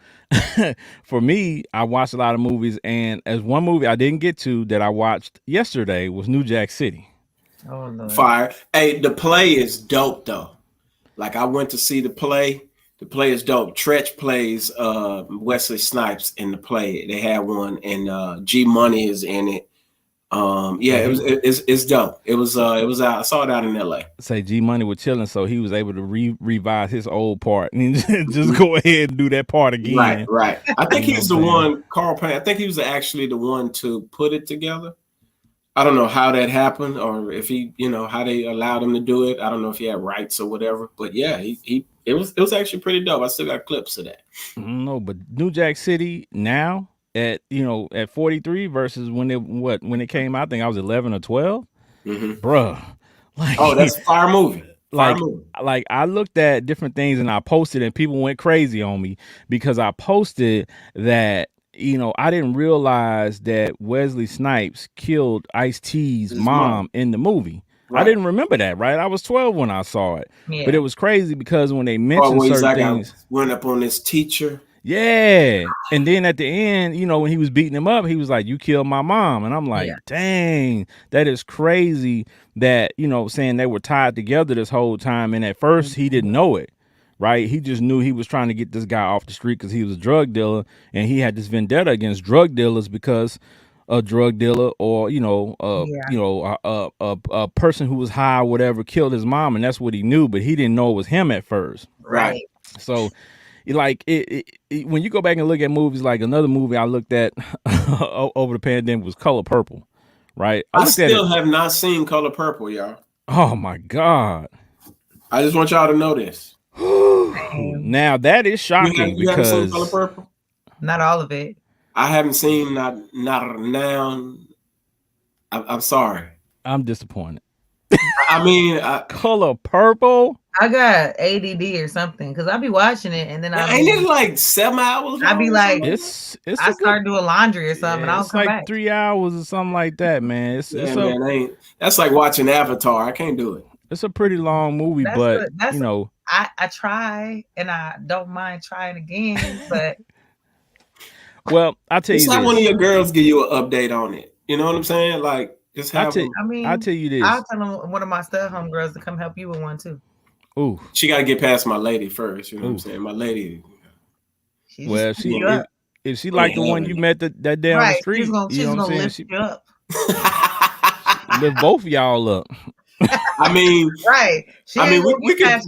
for me, I watched a lot of movies, and as one movie I didn't get to that I watched yesterday was New Jack City. Oh, Lord. Fire. Hey, the play is dope though. Like I went to see the play. The play is dope. Tretch plays Wesley Snipes in the play. They had one, and G Money is in it. It's dope. It was out. I saw it out in LA. Say G Money was chilling, so he was able to revise his old part and just go ahead and do that part again. Right. I think he's the one, Carl Payne. I think he was actually the one to put it together. I don't know how that happened, or if he, how they allowed him to do it. I don't know if he had rights or whatever. But yeah, it was actually pretty dope. I still got clips of that. I don't know, but New Jack City now at 43 versus when it came out, I think I was 11 or 12. Mm-hmm. Bruh. Like, that's a fire movie. Like I looked at different things and I posted, and people went crazy on me because I posted that I didn't realize that Wesley Snipes killed Ice-T's mom in the movie. Right. I didn't remember that, right? I was 12 when I saw it. Yeah. But it was crazy because when they mentioned certain things. I went up on this teacher. Yeah. And then at the end, when he was beating him up, he was like, "You killed my mom." And I'm like, dang, that is crazy that, saying they were tied together this whole time. And at first he didn't know it. Right. He just knew he was trying to get this guy off the street because he was a drug dealer, and he had this vendetta against drug dealers because a drug dealer or, a person who was high or whatever killed his mom. And that's what he knew. But he didn't know it was him at first. Right. So like when you go back and look at movies, like another movie I looked at over the pandemic was Color Purple. Right. I still have not seen Color Purple, y'all. Oh, my God. I just want y'all to know this. Now that is shocking you haven't seen Color Purple? Not all of it. I haven't seen not now. I'm sorry. I'm disappointed. I mean, Color Purple. I got ADD or something because I be watching it and then ain't it like 7 hours? I be like, I start doing laundry or something. Yeah, and I'll come back. 3 hours or something like that, man. That's like watching Avatar. I can't do it. It's a pretty long movie, but I try and I don't mind trying again, but well, I'll tell you. It's like one of your girls give you an update on it. You know what I'm saying? Like just have. I'll tell you this. I'll tell one of my stay-at-home girls to come help you with one too. Ooh, she got to get past my lady first. You know what I'm saying? My lady. Well, if she like the one you met that down the street, she's gonna lift you up. Lift both of y'all up. I mean, right. we can.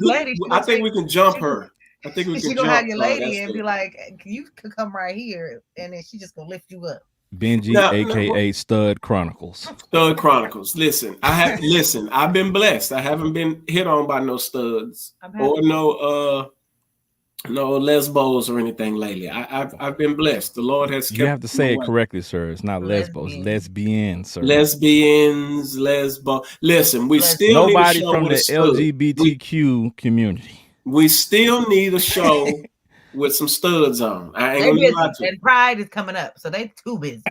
I think we can jump her. I think we She can gonna have jump. your lady That's and be it. like, "You could come right here," and then she just gonna lift you up. Benji, No, aka Stud Chronicles. Stud Chronicles. Listen. I've been blessed. I haven't been hit on by no studs I'm or happy. no lesbos or anything lately. I've been blessed. The Lord has You kept have to my say it way. correctly, sir. It's not lesbos, Lesbian. lesbian, sir. Lesbians, lesbo. Listen, we still Lesbian. need a Nobody show from with a the stud. LGBTQ community. We still need a show with some studs on. I ain't They gonna lie busy, to you. and Pride is coming up, so they too busy.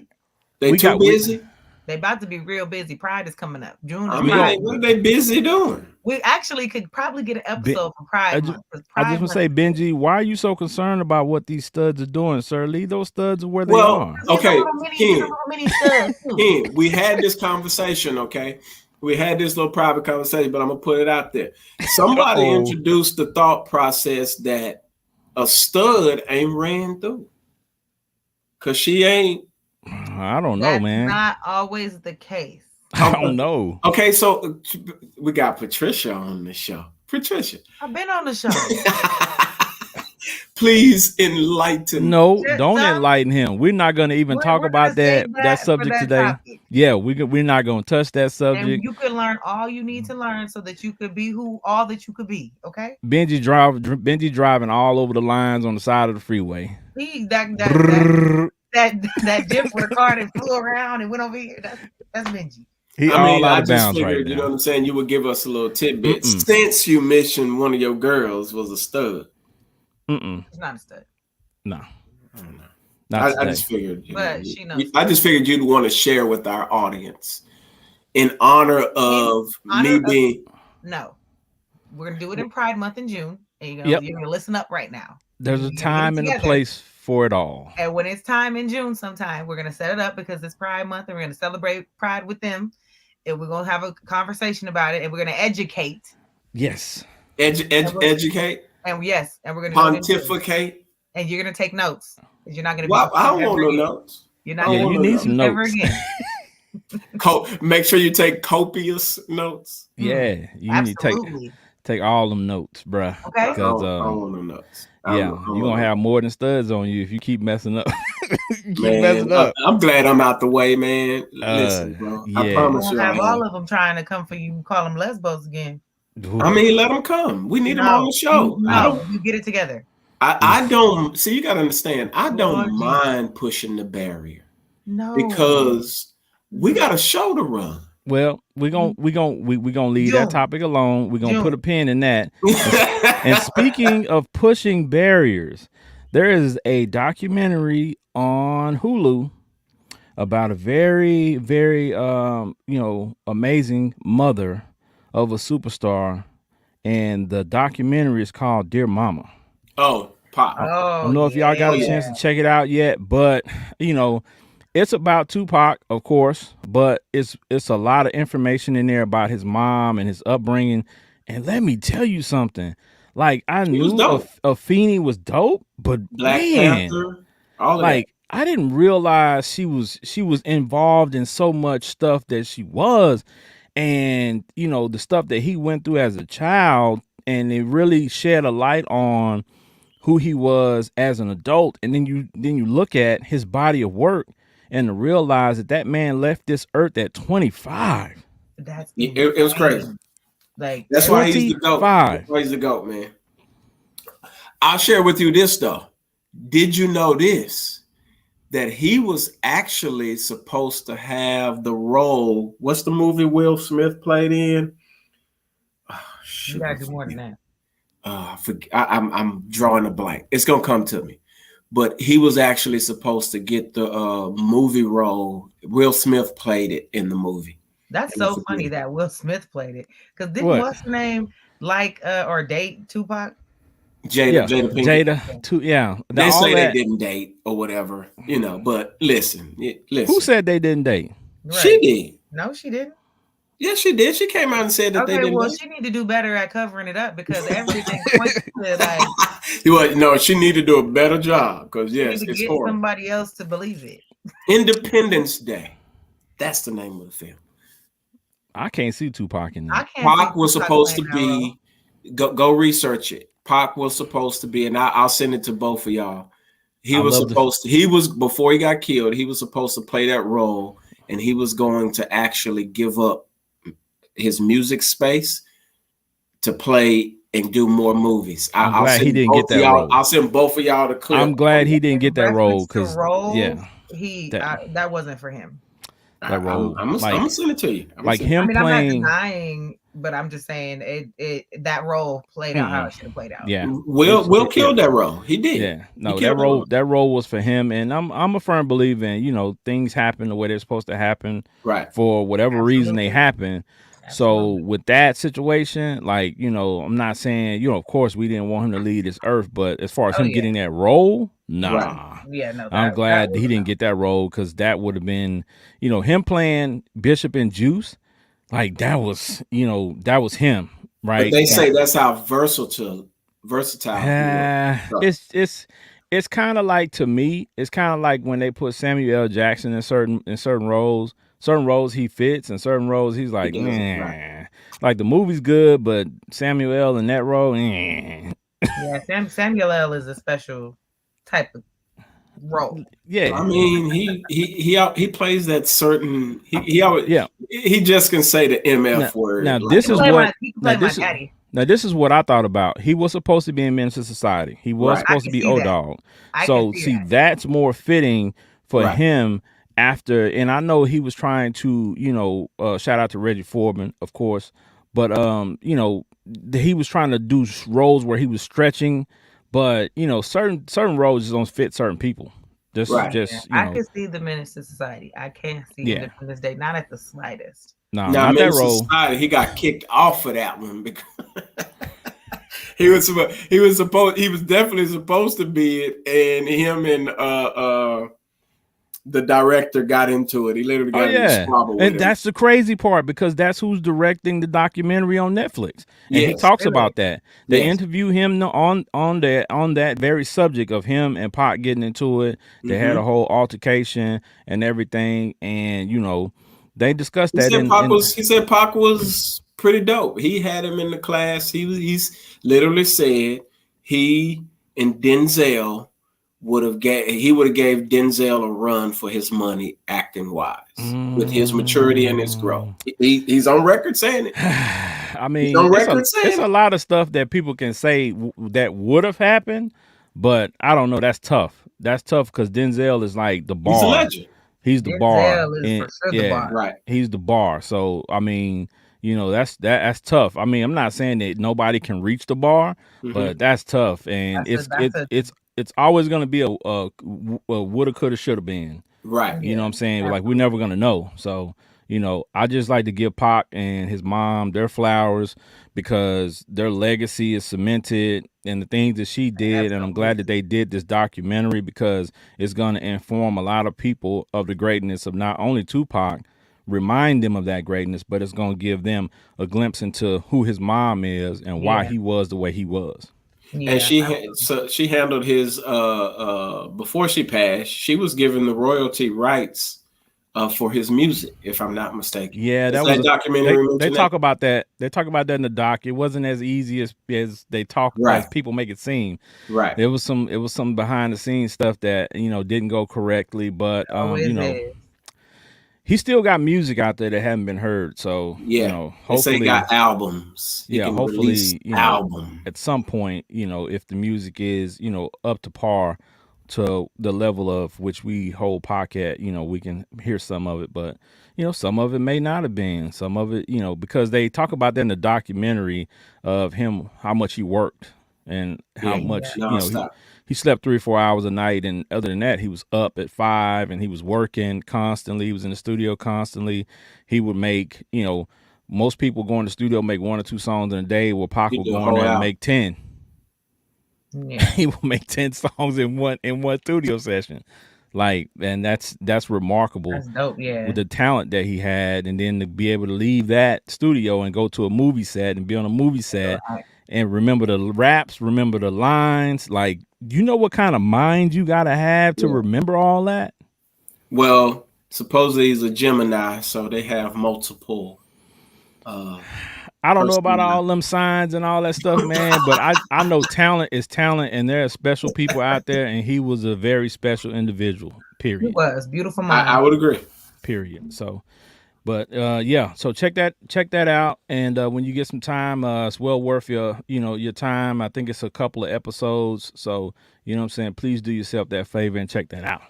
They We too got we busy. They about to be real busy. Pride is coming up. June is I we Pride go. mean, what Month. are they busy doing? We actually could probably get an Ben, episode for Pride Month because I just Pride want to Month say, is Benji, why are you so concerned about what these studs are doing, sir? Leave those studs where they Well, are. He's a okay, little mini. He's a Ken, little mini stud too. Ken, we had this conversation, okay? We had this little private conversation, but I'm gonna put it out there. Somebody Oh, introduced the thought process that a stud ain't ran through. Cause she ain't I don't know, That's man. not always the case. I don't okay. know. Okay, so we got Patricia on the show. Patricia. I've been on the show. Please enlighten. No, Just don't some. enlighten him. We're not going to even talk We're about gonna save that for subject that today. topic. Yeah, we're not going to touch that And subject. you can learn all you need to learn so that you could be all that you could be. Okay. Benji driving all over the lines on the side of the freeway. He that Brrr. Jeff retarded flew around and went over here. That's Benji. He I all mean, out I of just bounds right figured, you know what now. I'm saying, you would give us a little tidbit. Mm-mm. Since you mentioned one of your girls was a stud. Mm-mm. She's not a stud. No, I don't know. not I today. just figured, But she knows. I just figured you'd want to share with our audience in honor of honor me of- being. No. We're gonna do it in Pride Month in June. And Yep. you're gonna listen up right now. There's a You're gonna get time and a together. place for it all. And when it's time in June sometime, we're gonna set it up because it's Pride Month and we're gonna celebrate Pride with them. And we're gonna have a conversation about it and we're gonna educate. Yes. Educate, And yes, and we're gonna do it in June. pontificate. And you're gonna take notes. Because you're not gonna be Well, I don't confused want ever no again. notes. You're not Yeah, gonna you be need some confused ever notes. again. Make sure you take copious notes. Yeah, you need to Absolutely. take all them notes, bruh. Okay. I Because don't want no notes. yeah, you're gonna have more than studs on you if you keep messing up. Keep Man, messing up. I'm glad I'm out the way, man. Listen, bro. I yeah. promise We'll you. have I all am. of them trying to come for you and call them lesbos again. I mean, let them come. We need them on the show. No, you get it together. I don't see. You got to understand. I don't Lord mind pushing the barrier No. because we got a show to run. Well, we're gonna leave June. that topic alone. We're gonna June. put a pin in that. And speaking of pushing barriers, there is a documentary on Hulu about a very, very amazing mother of a superstar, and the documentary is called Dear Mama. Oh, Pop. I don't know if y'all got a chance to check it out yet, but it's about Tupac, of course, but it's a lot of information in there about his mom and his upbringing. And let me tell you something. Like, I knew Afeni was dope, but Black man, Panther, all of like I didn't realize she was involved in so much stuff that she was, and the stuff that he went through as a child, and it really shed a light on who he was as an adult. And then you look at his body of work and to realize that man left this earth at 25. it was crazy. Like, That's why he's the GOAT. 25. That's why he's the GOAT, man. I'll share with you this though. Did you know this? That he was actually supposed to have the role. What's the movie Will Smith played in? Oh, you gotta do more than that. I'm drawing a blank. It's gonna come to me. But he was actually supposed to get the movie role. Will Smith played it in the movie. That's so funny that Will Smith played it. Because didn't what's her name or date Tupac? Jada Pinkett. Yeah. They say they didn't date or whatever, but listen. Who said they didn't date? Right. She did. No, she didn't. Yeah, she did. She came out and said that they didn't date. She need to do better at covering it up because everything points to like. No, she need to do a better job because yes, she need to it's get horrible. somebody else to believe it. Independence Day. That's the name of the film. I can't see Tupac in there. Pac was supposed to be. Go research it. Pac was supposed to be, and I'll send it to both of y'all. He I was love the- supposed to. He was before he got killed. He was supposed to play that role, and he was going to actually give up his music space to play and do more movies. I'm I'll glad he send didn't both get of that y'all. role. I'll send both of y'all the clip. I'm glad he didn't get that role Reference to because roles, yeah, that wasn't for him. that role, I'm gonna send it to you. like him I mean, playing. I'm not denying, but I'm just saying that role played out how it should have played out. Yeah, Will killed that role. He did. Yeah, no, He that killed role was for him, and I'm a firm believer in things happen the way they're supposed to happen, Right. for whatever reason they Absolutely. happen. So Absolutely. with that situation, like I'm not saying of course we didn't want him to lead this earth, but as far as him getting that role, nah. Right. Yeah, no. I'm glad he didn't get that role because that would have been, him playing Bishop and Juice, like that was him, right? But they say that's how versatile he was. It's kind of like, to me, it's kind of like when they put Samuel L. Jackson in certain roles. Certain roles he fits, and certain roles he's like, Right. like the movie's good, but Samuel L. in that role, Yeah, Samuel L. is a special type of role. Yeah, I mean, he plays that certain. He always he just can say the MF word. Now like, this is what daddy. Now this is what I thought about. He was supposed to be in Menace to Society. He was supposed to be O-Dog. So see, that's more fitting for him after. And I know he was trying to, shout out to Reggie Foreman, of course, but he was trying to do roles where he was stretching, but certain roles just don't fit certain people. I can see the Menace to Society. I can't see Independence Day, not at the slightest. No, now, not that role. Society, he got kicked off of that one because he was definitely supposed to be it, and him and the director got into it. He literally got in a squabble with him. That's the crazy part, because that's who's directing the documentary on Netflix, and he talks about that. They interview him on that very subject of him and Pac getting into it. They had a whole altercation and everything, and they discussed that. He said Pac was pretty dope. He had him in the class. He's literally said he and Denzel would have gave Denzel a run for his money acting wise, with his maturity and his growth. He's on record saying it. I mean, it's a lot of stuff that people can say that would have happened, but I don't know. That's tough. That's tough because Denzel is like the bar. He's a legend. He's the bar. The bar. Right. He's the bar. So I mean, that's tough. I mean, I'm not saying that nobody can reach the bar, but that's tough, and it's always going to be a woulda, coulda, shoulda been. Right. You know what I'm saying? Like, we're never going to know. So, I just like to give Pac and his mom their flowers, because their legacy is cemented and the things that she did. And I'm glad that they did this documentary, because it's going to inform a lot of people of the greatness of not only Tupac, remind them of that greatness, but it's going to give them a glimpse into who his mom is and why he was the way he was. Yeah, and she handled his before she passed. She was given the royalty rights for his music, if I'm not mistaken. Yeah, that documentary. They talk about that. They talk about that in the doc. It wasn't as easy as they talk, as people make it seem. Right. It was some behind the scenes stuff that didn't go correctly, but he still got music out there that haven't been heard. So hopefully he got albums. Hopefully at some point, if the music is up to par to the level of which we hold Pac at, we can hear some of it, but some of it may not have been. Some of it, because they talk about that in the documentary of him, how much he worked and how much he slept 3 or 4 hours a night, and other than that, he was up at 5 and he was working constantly. He was in the studio constantly. He would make, most people go in the studio make 1 or 2 songs in a day, where Pac would go in there and make 10. Yeah. He would make 10 songs in one studio session. And that's remarkable. That's dope, yeah. With the talent that he had, and then to be able to leave that studio and go to a movie set and be on a movie set and remember the raps, remember the lines. Like, what kind of mind you gotta have to remember all that? Well, supposedly he's a Gemini, so they have multiple I don't know about Personally. all them signs and all that stuff, man, but I know talent is talent, and there are special people out there, and he was a very special individual. It Period. was beautiful I mind. would agree. Period. So, but yeah, so check that out, and when you get some time, it's well worth your time. I think it's a couple of episodes, so you know what I'm saying. Please do yourself that favor and check that out.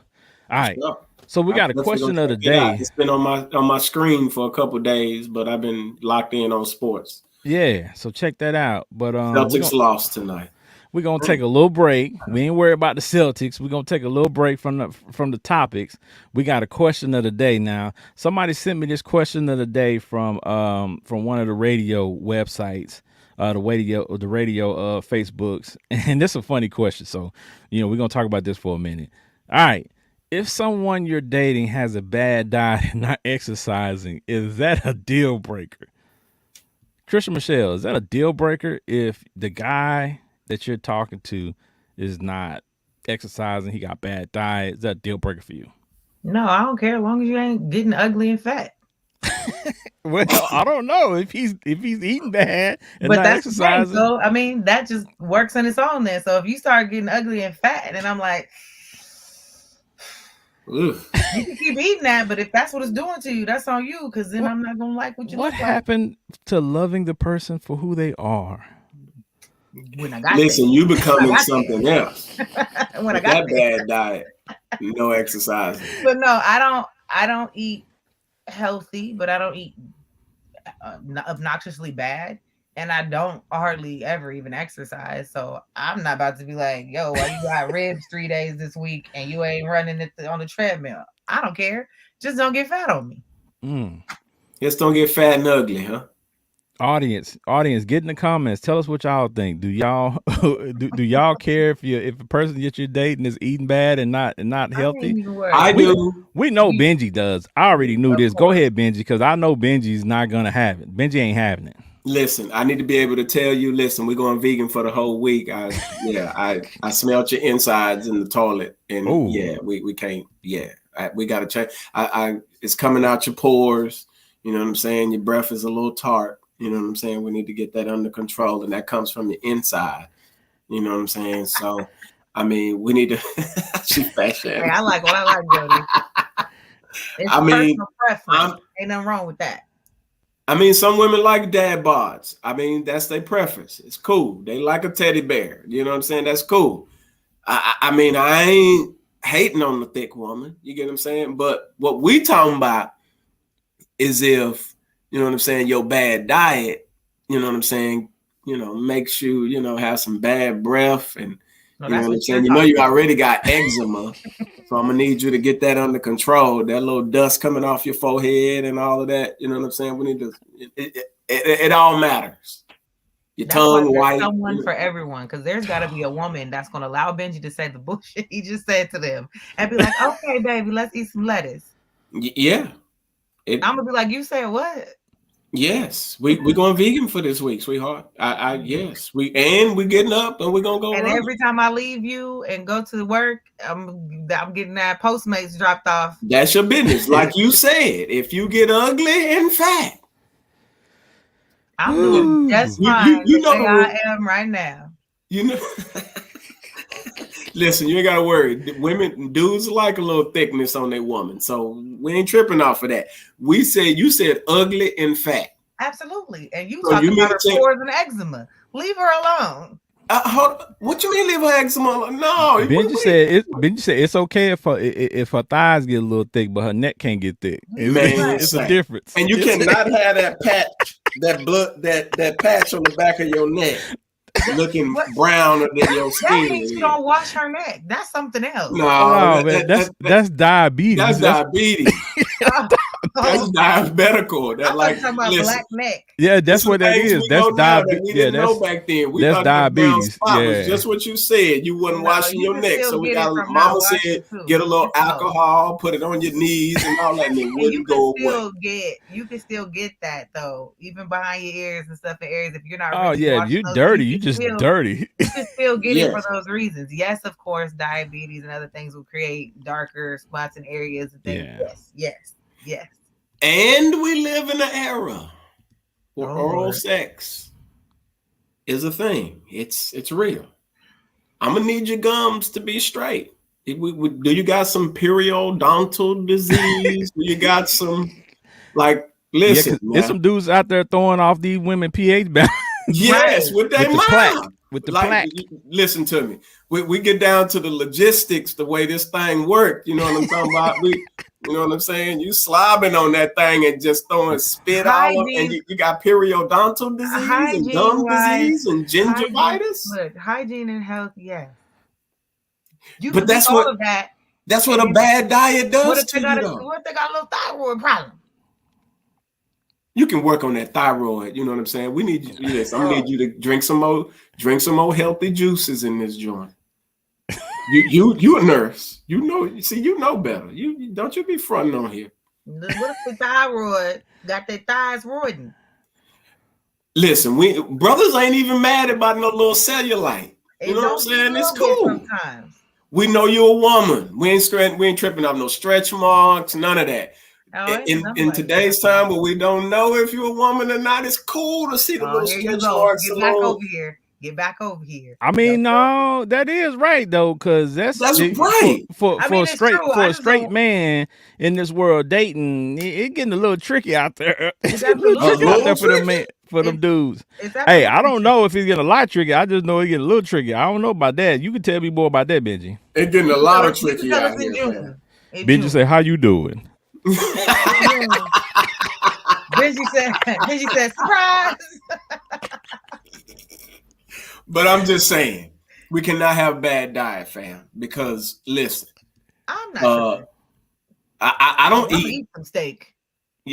All right. Yeah. So we I'm got a definitely question gonna of the check it out. day. It's been on my screen for a couple of days, but I've been locked in on sports. Yeah, so check that out. But Celtics lost tonight. we're gonna take a little break. We ain't worried about the Celtics. We're gonna take a little break from the topics. We got a question of the day now. Somebody sent me this question of the day from one of the radio websites, the radio Facebooks, and this is a funny question. So we're gonna talk about this for a minute. All right. If someone you're dating has a bad diet and not exercising, is that a deal breaker? Trisha Michelle, is that a deal breaker if the guy that you're talking to is not exercising, he got bad diet? Is that a deal breaker for you? No, I don't care as long as you ain't getting ugly and fat. Well, I don't know if he's eating bad and But not that's the thing. exercising. So I mean, that just works on its own then. So if you start getting ugly and fat, and I'm like, Oof. you can keep eating that, but if that's what it's doing to you, that's on you. Because then I'm not gonna like what you What look happened to loving the person for who they are? like. When I got Listen, you becoming I got something else. there. when I With got that there. bad diet, no exercising. But no, I don't eat healthy, but I don't eat obnoxiously bad, and I don't hardly ever even exercise. So I'm not about to be like, yo, why you got ribs 3 days this week and you ain't running on the treadmill? I don't care. Just don't get fat on me. Just don't get fat and ugly, huh? Audience, get in the comments. Tell us what y'all think. Do y'all do y'all care if a person that you're dating is eating bad and not healthy? I do. We know Benji does. I already knew Of this. Go course. ahead, Benji, because I know Benji's not gonna have it. Benji ain't having it. Listen, I need to be able to tell you, listen, we're going vegan for the whole week. I smelled your insides in the toilet, and Ooh. yeah, we can't. Yeah, we got to check. It's coming out your pores. You know what I'm saying? Your breath is a little tart. You know what I'm saying? We need to get that under control, and that comes from the inside. You know what I'm saying? So, I mean, we need to. She fashion. Hey, I like what I like, Jody. It's personal preference. Ain't nothing wrong with that. I mean, some women like dad bods. I mean, that's their preference. It's cool. They like a teddy bear. You know what I'm saying? That's cool. I mean, I ain't hating on the thick woman. You get what I'm saying? But what we talking about is if, you know what I'm saying, your bad diet, you know what I'm saying, makes you, have some bad breath and, No, you know that's what I'm what saying? you're You already got eczema. So I'm going to need you to get that under control. That little dust coming off your forehead and all of that. You know what I'm saying? We need to, it all matters. Your That's why tongue there's white. someone for everyone, because there's got to be a woman that's going to allow Benji to say the bullshit he just said to them and be like, okay, baby, let's eat some lettuce. Yeah. I'm going to be like, you said what? Yes, we're going vegan for this week, sweetheart. Yes, we're getting up and we're gonna go. And run. every time I leave you and go to work, I'm getting that Postmates dropped off. That's your business, like you said. If you get ugly and fat, I'm doing just fine the way I am right now. You know. Listen, you ain't gotta worry. Dudes like a little thickness on their woman, so we ain't tripping off of that. You said ugly and fat. Absolutely, and you talking about her pores and eczema. Leave her alone. What you mean leave her eczema alone? No, Benji said it's okay if her thighs get a little thick, but her neck can't get thick. It's a difference, and you cannot have that patch, that patch on the back of your neck. Looking browner than your skin. That means she don't wash her neck. That's something else. No, that's diabetes. That's diabetes. That's diabetical. That like talking about black neck. Yeah, that's what that is. That's diabetes. We didn't know back then. We that's thought diabetes. Yeah, was just what you said. You wasn't washing your neck, so we got. Mama said, get a little alcohol, put it on your knees, and all that, and it wouldn't go away. You can still get that though, even behind your ears and stuff in areas if you're not. Oh yeah, if you're dirty, you just dirty. You can still get it for those reasons. Yes, of course, diabetes and other things will create darker spots in areas and things. Yes. And we live in an era or Oh oral Lord. sex is a thing. It's real. I'm gonna need your gums to be straight. Do you got some periodontal disease? Do you got some like? Yeah, Listen, because there's man. some dudes out there throwing off these women pH balance Yes, Right. with with their the plaque. mouth. With the Like, plaque. listen to me. We get down to the logistics, the way this thing worked. You know what I'm talking about? You know what I'm saying? You slobbing on that thing and just throwing spit all up, and Hygiene, you got periodontal disease and hygiene gum wise, disease and hygiene. gingivitis. Look, hygiene and health. Yes, you But could do all of that. that's what And a then bad diet what does if they to got you, a though. what if they got a little thyroid problem? You can work on that thyroid. You know what I'm saying? We need you. Yes, I'm gonna need Oh, you to drink some more healthy juices in this joint. You a nurse. You know better. You don't you be fronting on here. what if the thyroid got their thighs roiding? Listen, we brothers ain't even mad about no little cellulite. You It know what I'm don't be a saying? It's little bit cool. sometimes. We know you're a woman. We ain't tripping off no stretch marks, none of that. Oh, ain't In nobody today's tripping time out. where we don't know if you're a woman or not, it's cool to see the Oh, little here you stretch go. marks Get back alone. over here. Get back over here. I mean, no, that is right though, because that's That's for right. for I for mean, a it's true. for I a just straight don't. man in this world dating. It getting a little tricky out there. It's It's getting a little A tricky out absolutely. little there for them tricky. man, for them It's dudes. it's Hey, I absolutely don't true. know if he's getting a lot tricky. I just know he getting a little tricky. I don't know about that. You can tell me more about that, Benji. It's getting a You can lot tell of us. You can tricky tell out us in here, fam. June. In Benji June. say, "How you doing?" In June. Benji said. Benji said, "Surprise!" But I'm just saying, we cannot have bad diet, fam. Because listen, I'm not uh, tripping. I I'm don't gonna eat. eat some steak,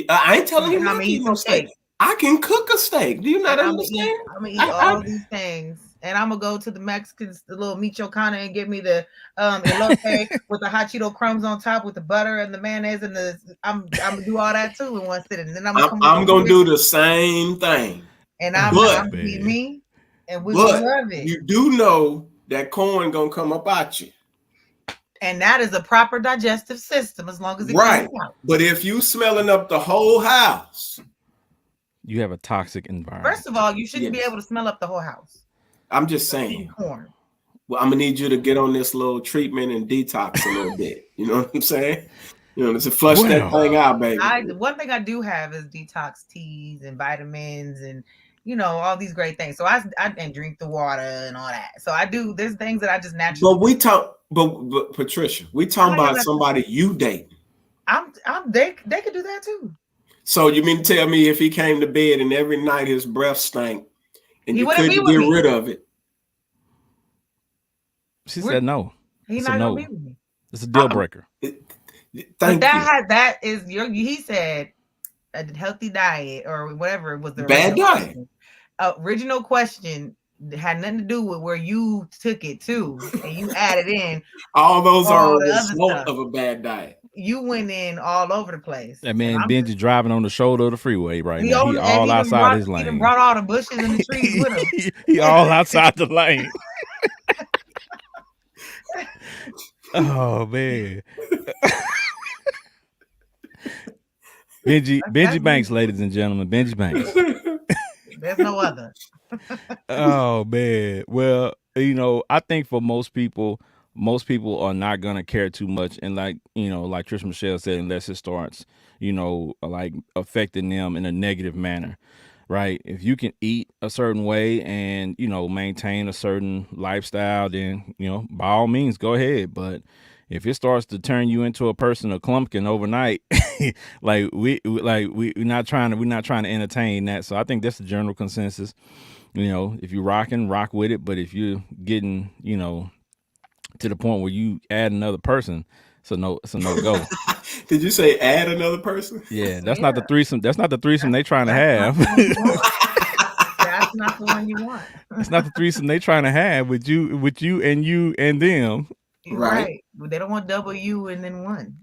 I ain't telling you and I'm not gonna to eat eat no some steak. steak, I can cook a steak. Do you not and I'm gonna eat. understand? I'm gonna eat I all these things, and I'm gonna go to the Mexicans, the little Micho Cana, and get me the elote with the hot Cheeto crumbs on top with the butter and the mayonnaise and the. I'm gonna do all that too in one sitting, and then I'm gonna come I'm over gonna here do the same thing. and Oh But I'm gonna be man, me, and we're gonna love it. you do know that corn gonna come up at you. And that is a proper digestive system as long as it comes Right. out. But if you smelling up the whole house, you have a toxic environment. First of all, you shouldn't be yes. able to smell up the whole house. I'm just Eating saying. corn. Well, I'm gonna need you to get on this little treatment and detox a little bit. You know what I'm saying? You know, to flush that Well, thing out, baby. One thing I do have is detox teas and vitamins and all these great things. So I and drink the water and all that. So I do. There's things that I just naturally. But Patricia, we talking about somebody you dating. They could do that too. So you mean to tell me if he came to bed and every night his breath stank and He you wouldn't be couldn't with get me. rid of it? she said no. He's It's a not no. gonna be with me. It's a deal breaker. Thank you. That is he said a healthy diet or whatever was the Bad diet. Original question had nothing to do with where you took it to and you added in All those are a the other result stuff. of a bad diet. You went in all over the place. That man Benji driving on the shoulder of the freeway right now. He and all outside his He lane. done brought all the bushes and the trees with him. He all outside the lane. Oh man. Benji Banks, ladies and gentlemen. Benji Banks. There's no other. Oh man. Well, I think for most people are not gonna care too much, and like Trish Michelle said, unless it starts, like affecting them in a negative manner, right? If you can eat a certain way and maintain a certain lifestyle, then by all means go ahead. But if it starts to turn you into a person of clumpkin overnight, like we're not trying to entertain that. So I think that's the general consensus. If you're rocking, rock with it. But if you're getting, to the point where you add another person, it's a no go. Did you say add another person? Yeah, that's not the threesome. That's not the threesome they trying to have. That's not the one you want. It's not the threesome they trying to have with you and them. Right. They don't want double you and then one.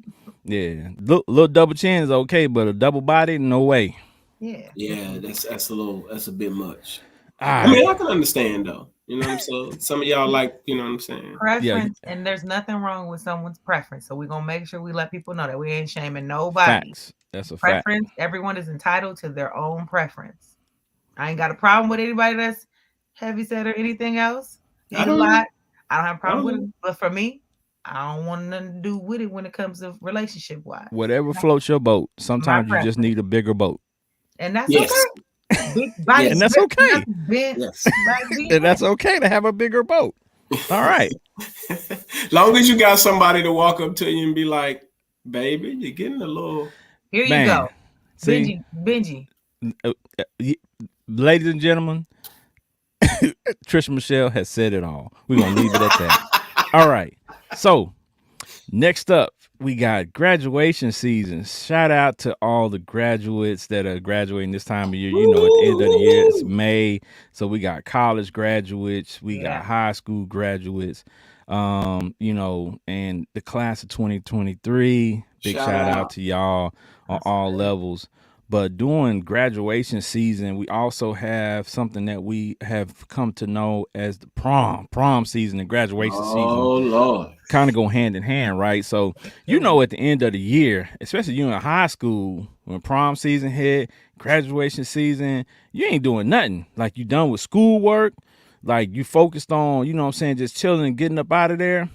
Yeah, little double chin is okay, but a double body, no way. Yeah. Yeah, that's a bit much. I mean, I can understand though. You know what I'm saying? Some of y'all like, you know what I'm saying? Preference, and there's nothing wrong with someone's preference. So we're gonna make sure we let people know that we ain't shaming nobody. Facts. That's a preference. fact. Everyone is entitled to their own preference. I ain't got a problem with anybody that's heavy set or anything else. I Eat a don't know. lot. I don't have a I problem don't with know. it. But for me, I don't want nothing to do with it when it comes to relationship wise. Whatever floats your boat. My Sometimes you just preference. need a bigger boat. And that's Yes. okay. Big body, And Yes. that's okay. bent, Yes. back bend. And that's okay to have a bigger boat. All right. Long as you got somebody to walk up to you and be like, "Baby, you're getting a little." Here you Man. go. See, Benji. ladies and gentlemen, Trisha Michelle has said it all. We're going to leave it at that. All right. So, next up, we got graduation season. Shout out to all the graduates that are graduating this time of year. You know, at the end of the year, it's May. So we got college graduates, we got high school graduates, you know, and the class of 2023. Big shout out to y'all on all levels. But during graduation season, we also have something that we have come to know as the prom season and graduation season. Oh Lord. Kind of go hand in hand, right? So, you know, at the end of the year, especially you in high school, when prom season hit, graduation season, you ain't doing nothing. Like you done with schoolwork, like you focused on, you know what I'm saying, just chilling and getting up out of there.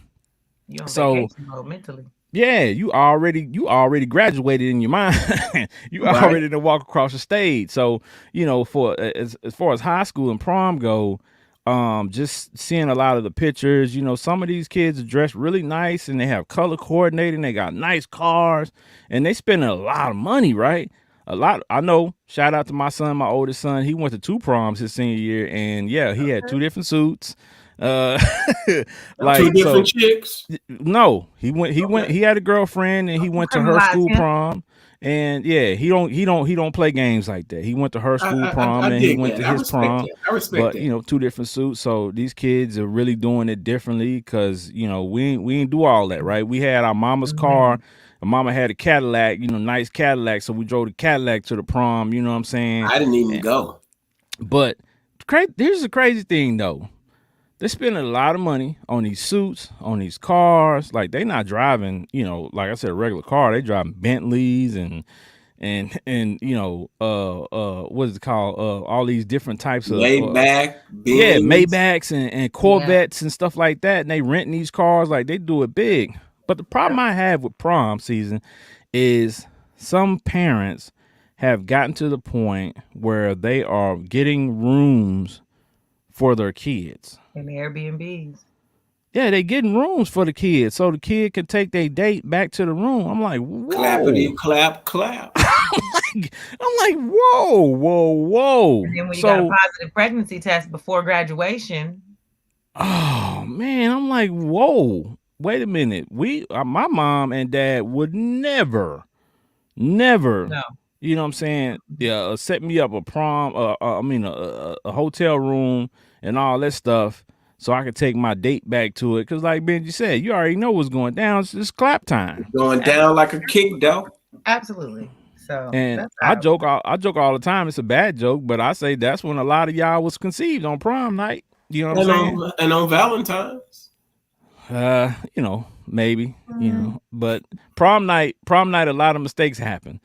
You on So, vacation mode mentally. yeah, you already graduated in your mind. You already to walk across the stage. So, you know, for as far as high school and prom go, just seeing a lot of the pictures, you know, some of these kids are dressed really nice and they have color coordinating, they got nice cars, and they spending a lot of money, right? A lot. I know. Shout out to my son, my oldest son. He went to 2 proms his senior year, and yeah, he had 2 different suits. Uh, 2 like different so. chicks. No, he went. He had a girlfriend, and he went to her Criminalize school him. prom. And yeah, he don't play games like that. He went to her school prom, and he dig went that. to I his respect prom. that. I respect But that. you know, 2 different suits. So these kids are really doing it differently because you know we ain't do all that, right? We had our mama's car. My mama had a Cadillac, you know, nice Cadillac. So we drove the Cadillac to the prom. You know what I'm saying? I didn't even go. But here's the crazy thing though. They're spending a lot of money on these suits, on these cars. Like they not driving, you know, like I said, a regular car. They driving Bentleys and you know, what is it called? All these different types of Maybach, yeah, Benz. Maybachs and Corvettes and stuff like that. And they renting these cars like they do it big. But the problem I have with prom season is some parents have gotten to the point where they are getting rooms for their kids. And Airbnbs. Yeah, they getting rooms for the kids so the kid can take their date back to the room. I'm like, whoa. Clappity clap clap. I'm like, whoa. And then when you got a positive pregnancy test before graduation. Oh man, I'm like, whoa. Wait a minute. My mom and dad would never, No. you know what I'm saying? Yeah, set me up a prom, a hotel room and all that stuff so I could take my date back to it. Cause like Benji said, you already know what's going down. It's just clap time. Going down like a kick, though. Absolutely. So and I joke all the time. It's a bad joke, but I say that's when a lot of y'all was conceived on prom night. You know what I'm saying? And on Valentine's. You know, maybe, you know, but prom night, a lot of mistakes happen.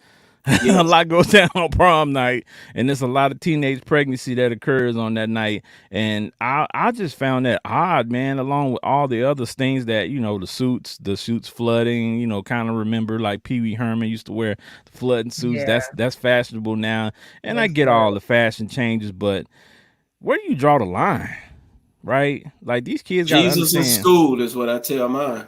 Yes. A lot goes down on prom night, and there's a lot of teenage pregnancy that occurs on that night. And I just found that odd, man, along with all the other things that, you know, the suits flooding, you know, kind of remember like Pee Wee Herman used to wear the flooding suits. Yeah. That's fashionable now. And I get all the fashion changes, but where do you draw the line? Right? Like these kids got to understand. Jesus in school is what I tell mine.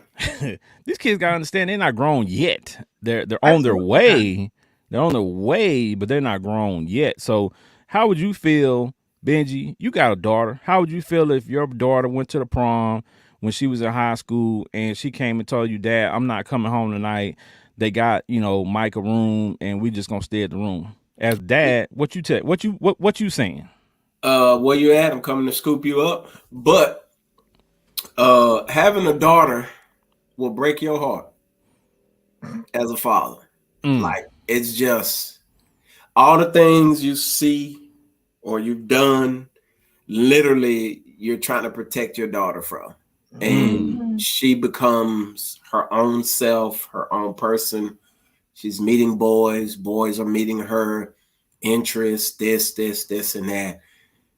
These kids got to understand they're not grown yet. They're on their way. They're on their way, but they're not grown yet. So how would you feel, Benji? You got a daughter. How would you feel if your daughter went to the prom when she was in high school and she came and told you, Dad, I'm not coming home tonight. They got, you know, Mike a room and we just gonna stay at the room. As dad, what you saying? Where you at? I'm coming to scoop you up. But having a daughter will break your heart as a father. Like, it's just all the things you see or you've done, literally, you're trying to protect your daughter from. And she becomes her own self, her own person. She's meeting boys. Boys are meeting her. interest, this, and that.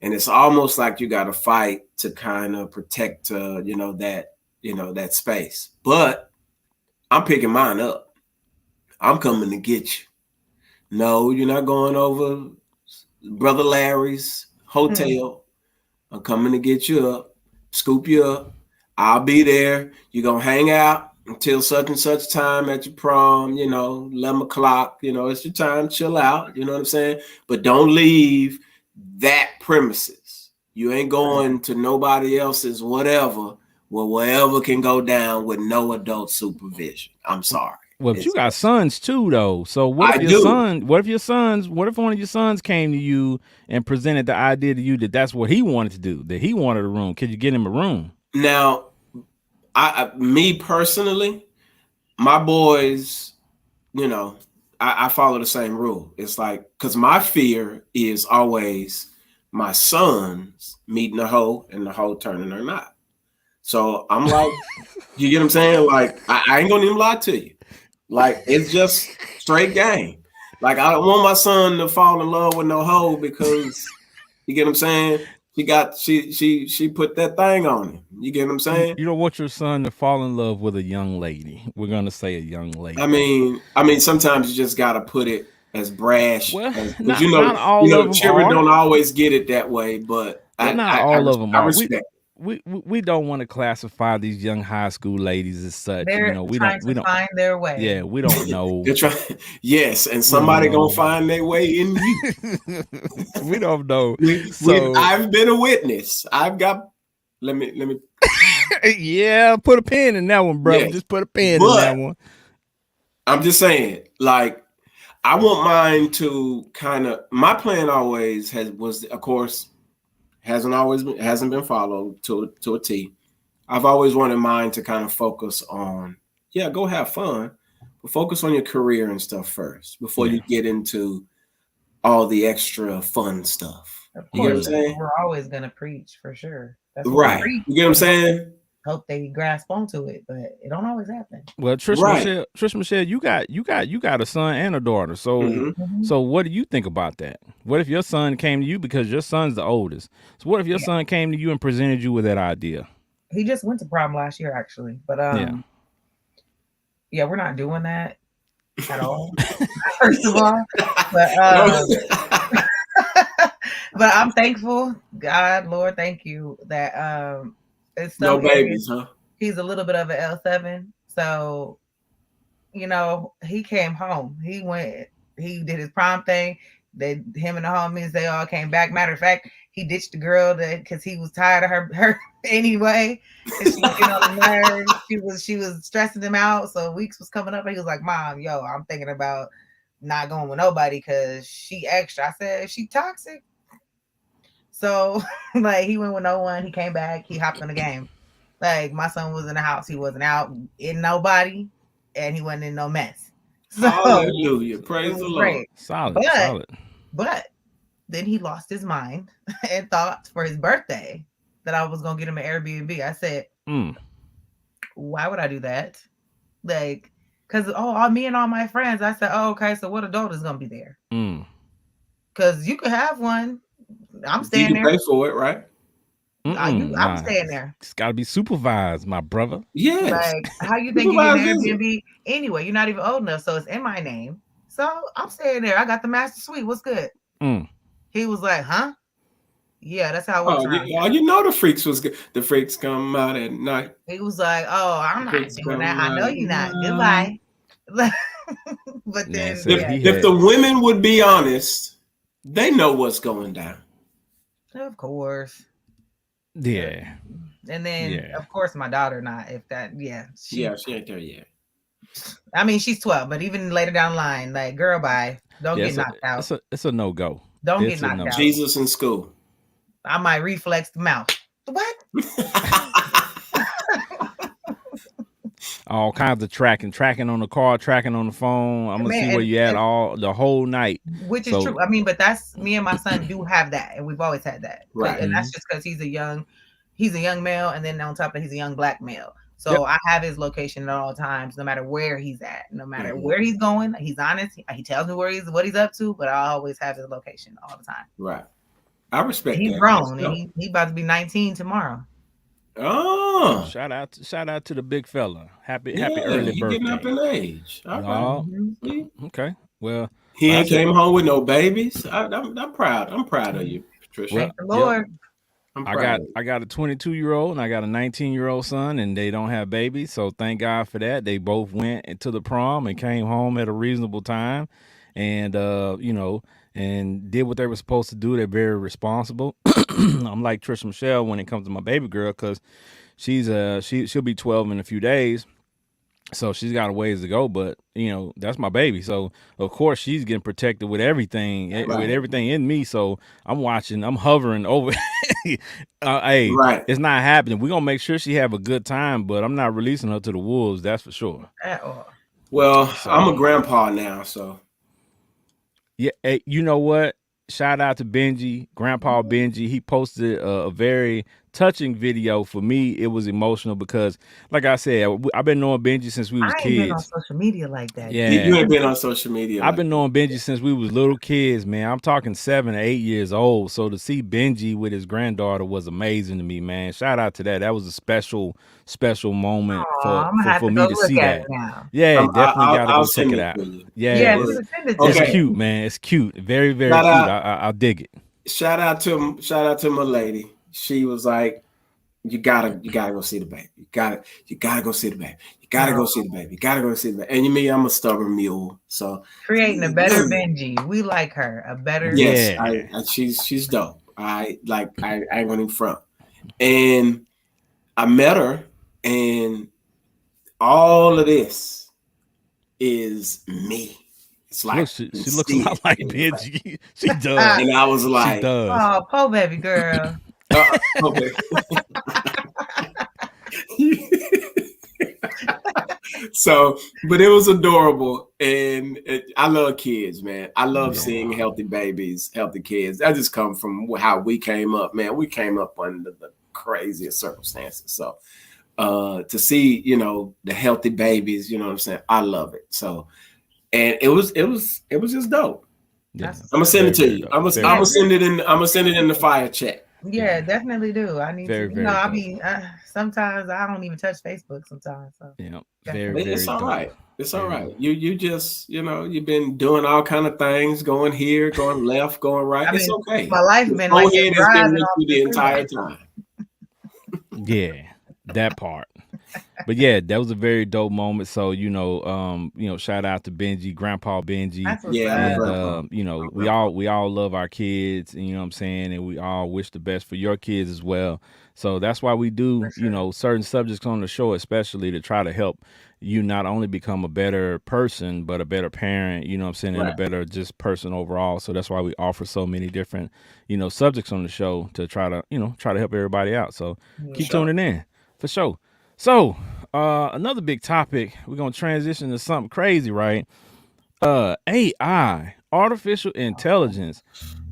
And it's almost like you got to fight to kind of protect, that space. But I'm picking mine up. I'm coming to get you. No, you're not going over Brother Larry's hotel. I'm coming to get you up, scoop you up. I'll be there. You're going to hang out until such and such time at your prom, 11 o'clock. It's your time. Chill out. You know what I'm saying? But don't leave that premises. You ain't going to nobody else's whatever. Well, wherever can go down with no adult supervision. I'm sorry. Well, but you got sons too, though. So what if what if one of your sons came to you and presented the idea to you that that's what he wanted to do, that he wanted a room? Could you get him a room? Now, me personally, my boys, I follow the same rule. It's like, because my fear is always my sons meeting a hoe and the hoe turning her knot. So I'm like, you get what I'm saying? Like, I ain't gonna even lie to you. Like, it's just straight game. Like, I don't want my son to fall in love with no hoe because, you get what I'm saying? She put that thing on him. You get what I'm saying? You don't want your son to fall in love with a young lady. We're gonna say a young lady. I mean, sometimes you just gotta put it as brash. Well, because not all of them children are. don't always get it that way, but not all of them I are. respect. We don't want to classify these young high school ladies as such. They're we trying don't to find their way. Yeah, we don't know. They're trying. Yes, and somebody gonna find their way in you. We don't know. I've been a witness. I've got. Let me. Yeah, put a pin in that one, bro. Yes. Just put a pin in that one. I'm just saying, like, I want mine to kind of. My plan always was, of course, hasn't been followed to a T. I've always wanted mine to kind of focus on, go have fun, but focus on your career and stuff first before you get into all the extra fun stuff. Of course, you get what I'm saying? We're always gonna preach for sure. That's right. You get what I'm saying? Hope they grasp onto it, but it don't always happen. Well, Trish Michelle, you got a son and a daughter. So so what do you think about that? What if your son came to you, because your son's the oldest? So what if your son came to you and presented you with that idea? He just went to prom last year, actually, but we're not doing that at all. First of all, but I'm thankful, God, Lord, thank you that it's no babies, huh? He's a little bit of an L7, so he came home. He did his prom thing. Him and the homies, they all came back. Matter of fact, he ditched the girl because he was tired of her anyway. She was getting on the nerves. She was stressing him out. So weeks was coming up, and he was like, "Mom, I'm thinking about not going with nobody because she extra." I said, "She toxic." So like, he went with no one. He came back. He hopped on the game. Like, my son was in the house. He wasn't out in nobody, and he wasn't in no mess. So, hallelujah. Praise the Lord. Solid. But then he lost his mind and thought for his birthday that I was going to get him an Airbnb. I said, why would I do that? Like, because, me and all my friends. I said, okay, so what adult is going to be there? Because you could have one. I'm staying there. You can pay for it, right? I'm staying there. It's got to be supervised, my brother. Yes. Like, how you think you get an Airbnb anyway? You're not even old enough, so it's in my name. So I'm staying there. I got the master suite. What's good? He was like, huh? Yeah, that's how it works. The freaks was good. The freaks come out at night. He was like, I'm not doing that. I know you're not. Goodbye. But then, if the women would be honest, they know what's going down. Of course. Yeah. And then, of course, my daughter not. If that, she ain't there yet. I mean, she's 12, but even later down the line, like, girl, bye. Don't get knocked out. It's a no-go. Don't get knocked out. Jesus in school. I might reflex the mouth. What? All kinds of tracking on the car, tracking on the phone. I'm gonna see where you at the whole night. Which is true. I mean, but that's me and my son do have that, and we've always had that. Right. And that's just because he's a young male, and then on top of it, he's a young black male. So I have his location at all times, no matter where he's at, no matter where he's going. He's honest. He tells me what he's up to, but I always have his location all the time. Right. I respect that. He's grown, and he about to be 19 tomorrow. Oh, shout out to the big fella. Happy yeah, early he birthday. getting up in age. All right. Okay. Well, he ain't came home with no babies. I'm proud. I'm proud of you, Patricia. Thank the Lord. I got a 22-year-old and I got a 19-year-old son, and they don't have babies. So thank God for that. They both went to the prom and came home at a reasonable time, and and did what they were supposed to do. They're very responsible. I'm like Trisha Michelle when it comes to my baby girl, because she'll be 12 in a few days. So she's got a ways to go, but that's my baby. So of course she's getting protected with everything, with everything in me. So I'm hovering over. Hey, it's not happening. We're gonna make sure she have a good time, but I'm not releasing her to the wolves. That's for sure. Well, so, I'm a grandpa now, so yeah. Hey, you know what? Shout out to Benji, Grandpa Benji. He posted a very touching video. For me, it was emotional because, like I said, I've been knowing Benji since we was kids. Been on social media like that. Yeah, you ain't been on social media. I've been knowing Benji since we was little kids, man. I'm talking 7 or 8 years old. So to see Benji with his granddaughter was amazing to me, man. Shout out to that. That was a special moment for me to see that. Yeah, definitely got to go check it out. Yeah, it's cute, man. It's cute. Very, very cute. I'll dig it. Shout out to my lady. She was like, you gotta go see the baby. You gotta go see the baby. You gotta go see the baby. You gotta go see the baby. And you mean I'm a stubborn mule. So creating a better Benji. We like her. A better she's dope. I ain't going in front. And I met her, and all of this is me. It's like she looks a lot like Benji. She does. And I was like, oh, po baby girl. Okay. So, but it was adorable, and I love kids, man. I love seeing healthy babies, healthy kids. That just come from how we came up, man. We came up under the craziest circumstances. So, to see, the healthy babies, you know what I'm saying? I love it. So, and it was just dope. Yeah. I'm gonna send it to you. I'm gonna send it in the fire chat. Yeah, definitely do. I need to. Sometimes I don't even touch Facebook sometimes. So. Yeah, it's all right. It's all right. You just you've been doing all kind of things, going here, going left, going right. It's okay. My life been like head has been with you the entire time. Yeah, that part. But yeah, that was a very dope moment. So shout out to Benji, Grandpa Benji. And we all love our kids, and you know what I'm saying, and we all wish the best for your kids as well. So that's why we do certain subjects on the show, especially to try to help you not only become a better person, but a better parent, you know what I'm saying, and a better just person overall. So that's why we offer so many different, subjects on the show to try to help everybody out. So keep tuning in for sure. So another big topic, we're going to transition to something crazy, right? AI, artificial intelligence.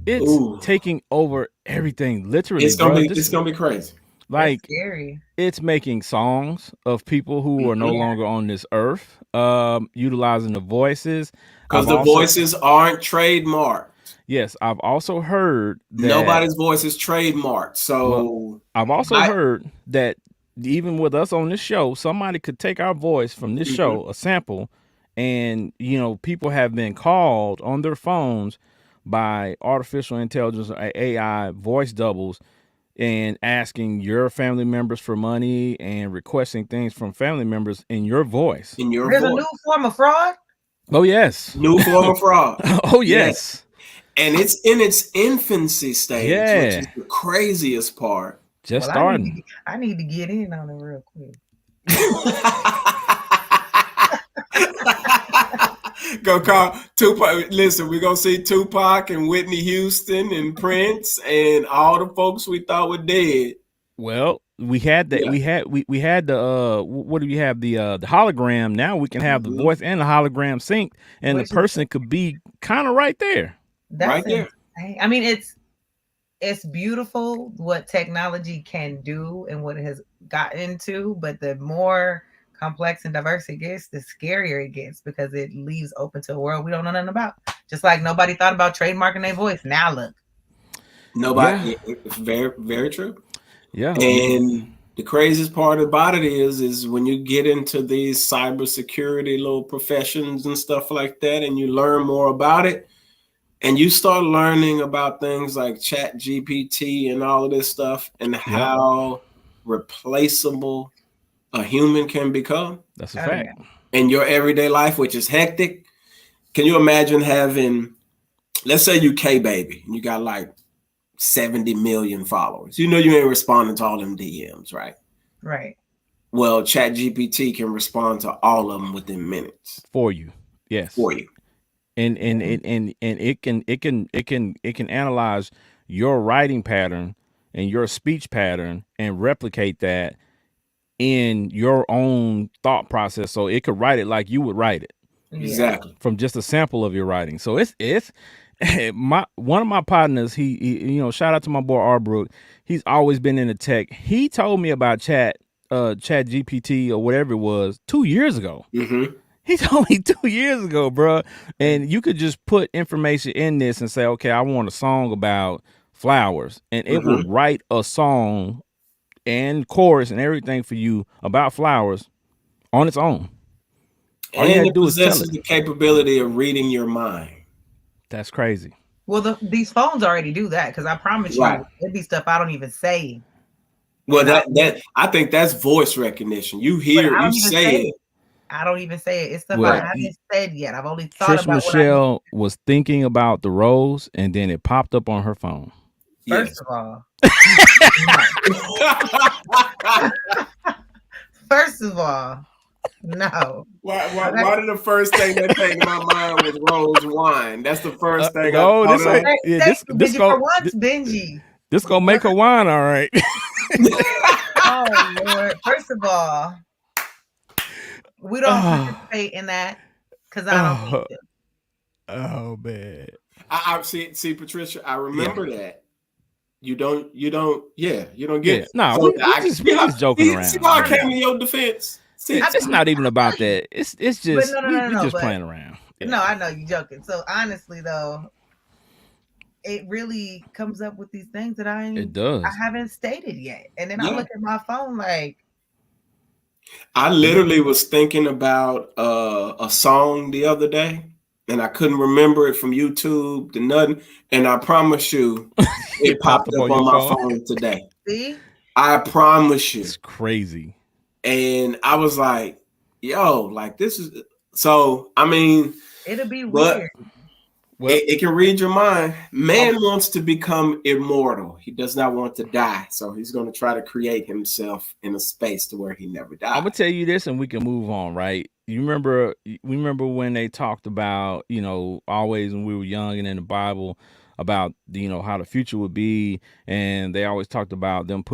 It's taking over everything, literally. It's gonna be crazy. Like, scary. It's making songs of people who are no longer on this earth, utilizing the voices. Because the voices aren't trademarked. Yes, I've also heard that nobody's voice is trademarked. So I've also heard that even with us on this show, somebody could take our voice from this show, a sample, and people have been called on their phones by artificial intelligence or AI voice doubles and asking your family members for money and requesting things from family members in your voice. There's a new form of fraud? Oh, yes. New form of fraud. Oh, yes. And it's in its infancy stage, which is the craziest part. Just starting. I need to get in on it real quick. Go call Tupac. Listen, we're gonna see Tupac and Whitney Houston and Prince and all the folks we thought were dead. Well, we had that. Yeah. We had the what do we have, the hologram? Now we can have the voice and the hologram synced, and the person could be kind of right there. That's right there. I mean, it's beautiful what technology can do and what it has got into, but the more complex and diverse it gets, the scarier it gets because it leaves open to a world we don't know nothing about. Just like nobody thought about trademarking their voice. Now look. Nobody. It's very, very true. Yeah. And the craziest part about it is when you get into these cybersecurity little professions and stuff like that, and you learn more about it, and you start learning about things like Chat GPT and all of this stuff, and how replaceable a human can become. That's a fact. Yeah. In your everyday life, which is hectic. Can you imagine having, let's say you K-Baby, and you got like 70 million followers. You know you ain't responding to all them DMs, right? Right. Well, Chat GPT can respond to all of them within minutes. For you. Yes. For you. And it can analyze your writing pattern and your speech pattern and replicate that in your own thought process. So it could write it like you would write it. Exactly. From just a sample of your writing. So it's one of my partners, he shout out to my boy Arbrook. He's always been into tech. He told me about Chat GPT or whatever it was 2 years ago. Mm-hmm. He told me 2 years ago, bro. And you could just put information in this and say, okay, I want a song about flowers, and it will write a song and chorus and everything for you about flowers on its own. All and it possesses the capability of reading your mind. That's crazy. Well, these phones already do that, because I promise you, it'd be stuff I don't even say. Well, that I think that's voice recognition. You hear, you say it. I don't even say it. It's stuff I haven't said yet. I've only thought Trish about Michelle was thinking about the rose, and then it popped up on her phone. First of all, first of all, no. Why did the first thing that came to my mind was rose wine? That's the first thing. This gonna make her wine, all right. Oh Lord! First of all, we don't participate in that because I don't need to. Oh man! I see, Patricia. I remember that. You don't get it. No, we just joking around. See how I came to your defense. See, it's not even about that. It's just we just playing around. Yeah. No, I know you're joking. So honestly, though, it really comes up with these things that I haven't stated yet, and then I look at my phone like. I literally was thinking about a song the other day, and I couldn't remember it from YouTube to nothing. And I promise you, it popped up on my phone today. See? I promise you. It's crazy. And I was like, yo, like this is so, I mean, it'll be weird. It can read your mind. Man wants to become immortal. He does not want to die. So he's going to try to create himself in a space to where he never dies. I'm going to tell you this and we can move on, right? We remember when they talked about, always when we were young and in the Bible about, how the future would be. And they always talked about them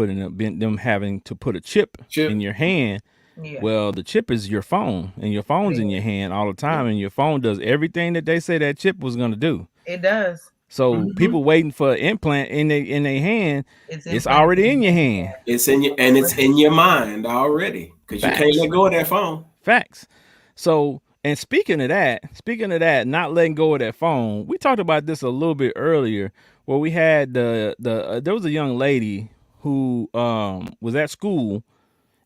having to put a chip in your hand. Yeah. Well, the chip is your phone, and your phone's in your hand all the time, and your phone does everything that they say that chip was going to do. It does. So people waiting for an implant in their hand, it's already in your hand. It's in your mind already, because you can't let go of that phone. Facts. So, and speaking of that, not letting go of that phone, we talked about this a little bit earlier, where we had there was a young lady who was at school.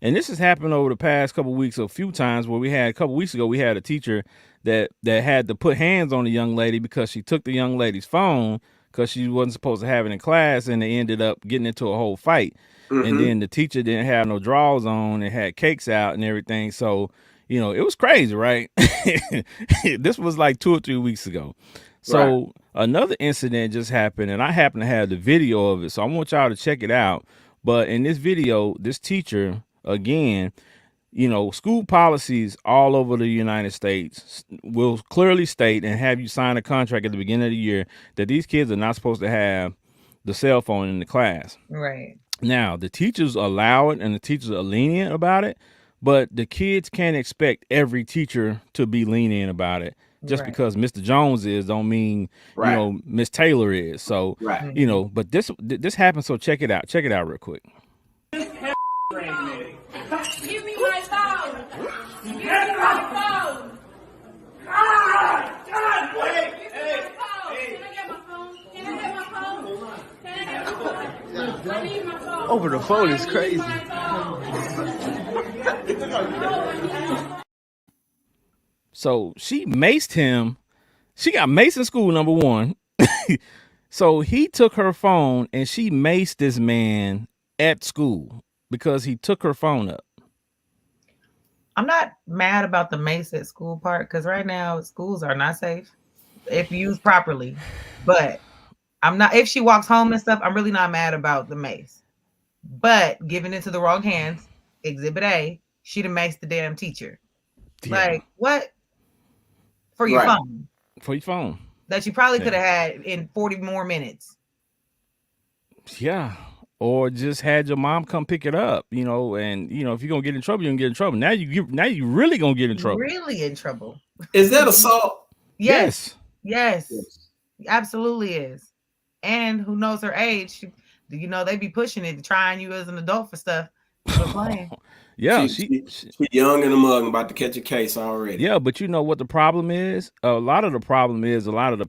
And this has happened over the past couple of weeks a few times, where a couple weeks ago, we had a teacher that had to put hands on the young lady because she took the young lady's phone because she wasn't supposed to have it in class, and they ended up getting into a whole fight. And then the teacher didn't have no drawers on and had cakes out and everything. So, it was crazy, right? This was like 2 or 3 weeks ago. So another incident just happened, and I happen to have the video of it. So I want y'all to check it out. But in this video, this teacher... Again, school policies all over the United States will clearly state and have you sign a contract at the beginning of the year that these kids are not supposed to have the cell phone in the class. Right. Now, the teachers allow it and the teachers are lenient about it, but the kids can't expect every teacher to be lenient about it. Just because Mr. Jones don't mean, Miss Taylor is. So, but this happened. So check it out. Check it out real quick. Give me my phone. Give me my phone. God, wait. Hey. Can I get my phone? Can I get my phone? Can I get my phone? I need my phone. Over the phone is crazy. So she maced him. She got maced in school, number one. So he took her phone and she maced this man at school because he took her phone up. I'm not mad about the mace at school part because right now schools are not safe if used properly. But I'm not, if she walks home and stuff, I'm really not mad about the mace. But giving it to the wrong hands, Exhibit A, she'd have maced the damn teacher. Yeah. Like, what? For your phone. For your phone. That you probably could have had in 40 more minutes. Yeah. Or just had your mom come pick it up, and if you're gonna get in trouble, you're gonna get in trouble. Now you really gonna get in trouble. Really in trouble. Is that assault? Yes. Absolutely is. And who knows her age? They be pushing it, trying you as an adult for stuff. Playing. Yeah, she's young and a mug, about to catch a case already. Yeah, but you know what the problem is? A lot of the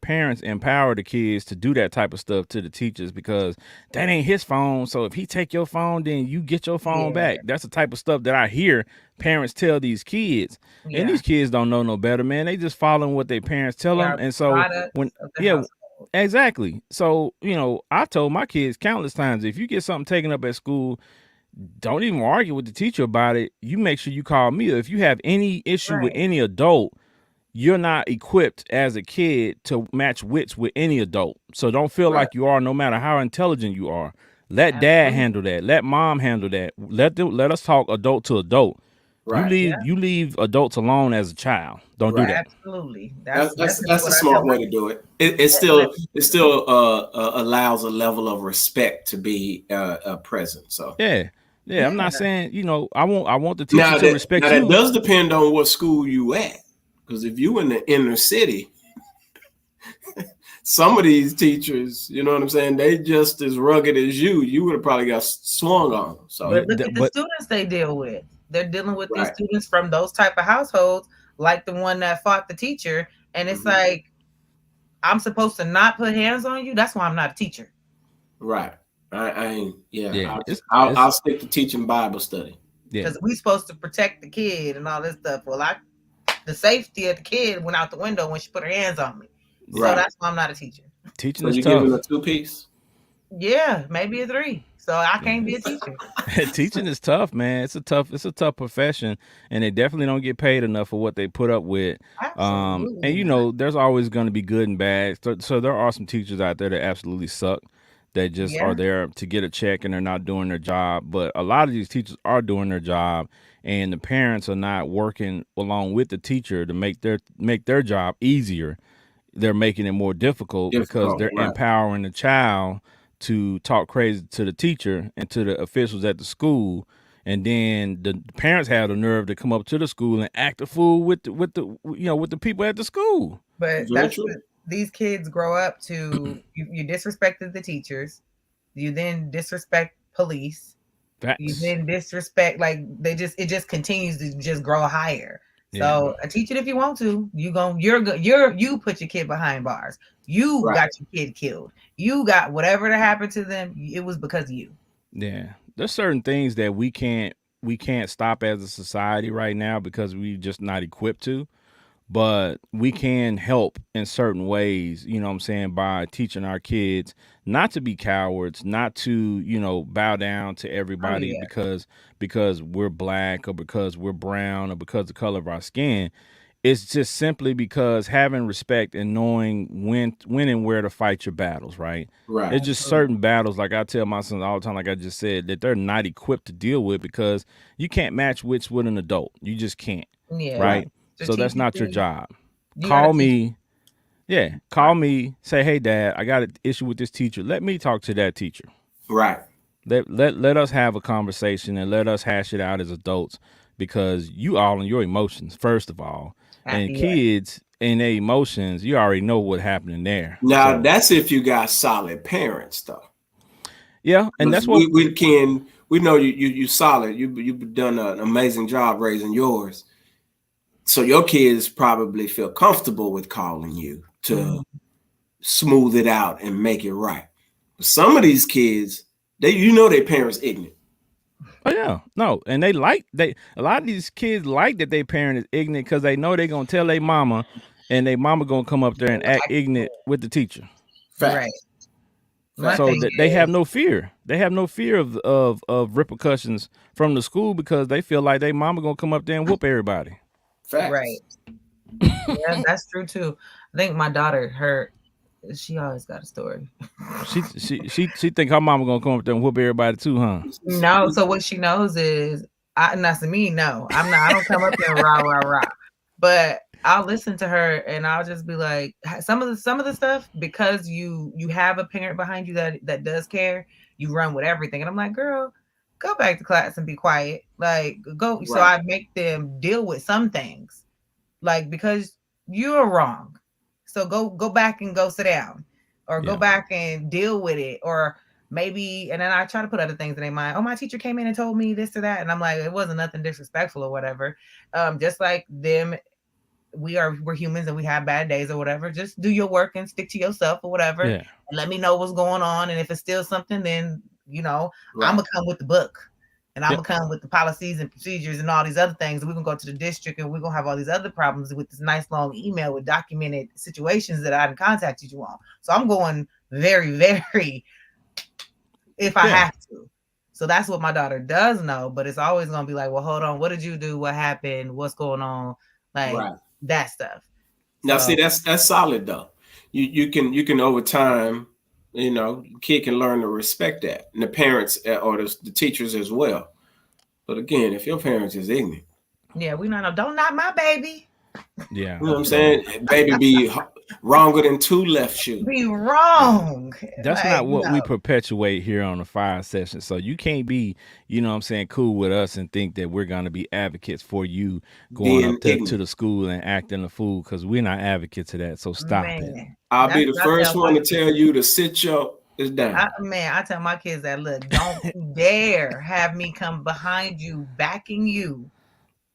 parents empower the kids to do that type of stuff to the teachers because that ain't his phone. So if he take your phone, then you get your phone back. That's the type of stuff that I hear parents tell these kids. And these kids don't know no better, man. They just following what their parents tell them. And so exactly. So, I told my kids countless times, if you get something taken up at school, don't even argue with the teacher about it. You make sure you call me. If you have any issue with any adult, you're not equipped as a kid to match wits with any adult. So don't feel like you are, no matter how intelligent you are. Let dad handle that. Let mom handle that. Let us talk adult to adult. Right. You leave adults alone as a child. Don't do that. Absolutely. That's a smart way to do it. It still allows a level of respect to be present. So yeah. I'm not saying I want the teacher to respect you. Now that does depend on what school you at, because if you in the inner city, some of these teachers, you know what I'm saying, they just as rugged as you. You would have probably got swung on. So but look at the students they deal with. They're dealing with these students from those type of households, like the one that fought the teacher. And it's like, I'm supposed to not put hands on you. That's why I'm not a teacher. Right. I'll stick to teaching Bible study. Because we supposed to protect the kid and all this stuff. Well, the safety of the kid went out the window when she put her hands on me. So that's why I'm not a teacher. Teaching is you tough. Giving a 2-piece? Yeah, maybe a 3. So I can't be a teacher. Teaching is tough, man. It's a tough profession, and they definitely don't get paid enough for what they put up with. Absolutely. And there's always going to be good and bad. So there are some teachers out there that absolutely suck. That just are there to get a check and they're not doing their job. But a lot of these teachers are doing their job, and the parents are not working along with the teacher to make their job easier. They're making it more difficult because they're empowering the child to talk crazy to the teacher and to the officials at the school, and then the parents have the nerve to come up to the school and act a fool with the people at the school. But these kids grow up to you disrespected the teachers, you then disrespect police, you then disrespect it just continues to just grow higher. So teach it if you want to. You put your kid behind bars. You got your kid killed. You got whatever that happened to them. It was because of you. Yeah, there's certain things that we can't stop as a society right now because we're just not equipped to. But we can help in certain ways, you know what I'm saying, by teaching our kids not to be cowards, not to, bow down to everybody because we're black or because we're brown or because of the color of our skin. It's just simply because having respect and knowing when and where to fight your battles, right? Right. It's just certain battles, like I tell my sons all the time, like I just said, that they're not equipped to deal with because you can't match wits with an adult. You just can't, right? So that's not your job. Call me. Yeah. Call me. Say, hey, Dad, I got an issue with this teacher. Let me talk to that teacher. Right. Let us have a conversation and let us hash it out as adults, because you all in your emotions, first of all. And kids in their emotions, you already know what's happening there. Now, that's if you got solid parents, though. Yeah. And that's what we know you solid. You've done an amazing job raising yours. So your kids probably feel comfortable with calling you to smooth it out and make it right. But some of these kids, their parents ignorant. Oh yeah, no, and a lot of these kids like that their parent is ignorant because they know they're gonna tell their mama, and their mama gonna come up there and act ignorant with the teacher. Fact. Right. My So thing that they have is, no fear. They have no fear of repercussions from the school because they feel like their mama gonna come up there and whoop everybody. Facts. right. Yeah, that's true too. I think my daughter, she always got a story. She think her mama gonna come up there and whoop everybody too, huh? No, so what she knows is, not to me. No, I'm not. I don't come up there and rah rah rah. But I'll listen to her and I'll just be like, some of the stuff, because you have a parent behind you that does care. You run with everything, and I'm like, girl, go back to class and be quiet. Like, go. Right. So I make them deal with some things, like, because you're wrong. So go back and go sit down, or go Yeah. back and deal with it, or maybe. And then I try to put other things in their mind. Oh, my teacher came in and told me this or that, and I'm like, it wasn't nothing disrespectful or whatever. Just like them, we're humans and we have bad days or whatever. Just do your work and stick to yourself or whatever, Yeah. and let me know what's going on. And if it's still something, then I'm Right. gonna come with the book. And I'm Yep. gonna come with the policies and procedures and all these other things. We're gonna go to the district and we're gonna have all these other problems with this nice long email with documented situations that I didn't contacted you on. So I'm going very, very, if I Yeah. have to. So that's what my daughter does know, but it's always gonna be like, well, hold on, what did you do? What happened? What's going on? Like Right. that stuff. Now, So, see, that's solid though. You can over time, kid can learn to respect that, and the parents or the teachers as well. But again, if your parents is ignorant, yeah, don't knock my baby. Yeah. you know what I'm saying? Baby be wronger than two left shoes. Be wrong. That's Like, not what we no. perpetuate here on the Fiyah Session. So you can't be, cool with us and think that we're going to be advocates for you going Being up to ignorant. the school and acting a fool, because we're not advocates of that. So stop it. Man, I'll be that's the what I first tell one my to tell you to sit your is down. I tell my kids that, look, don't dare have me come behind you, backing you,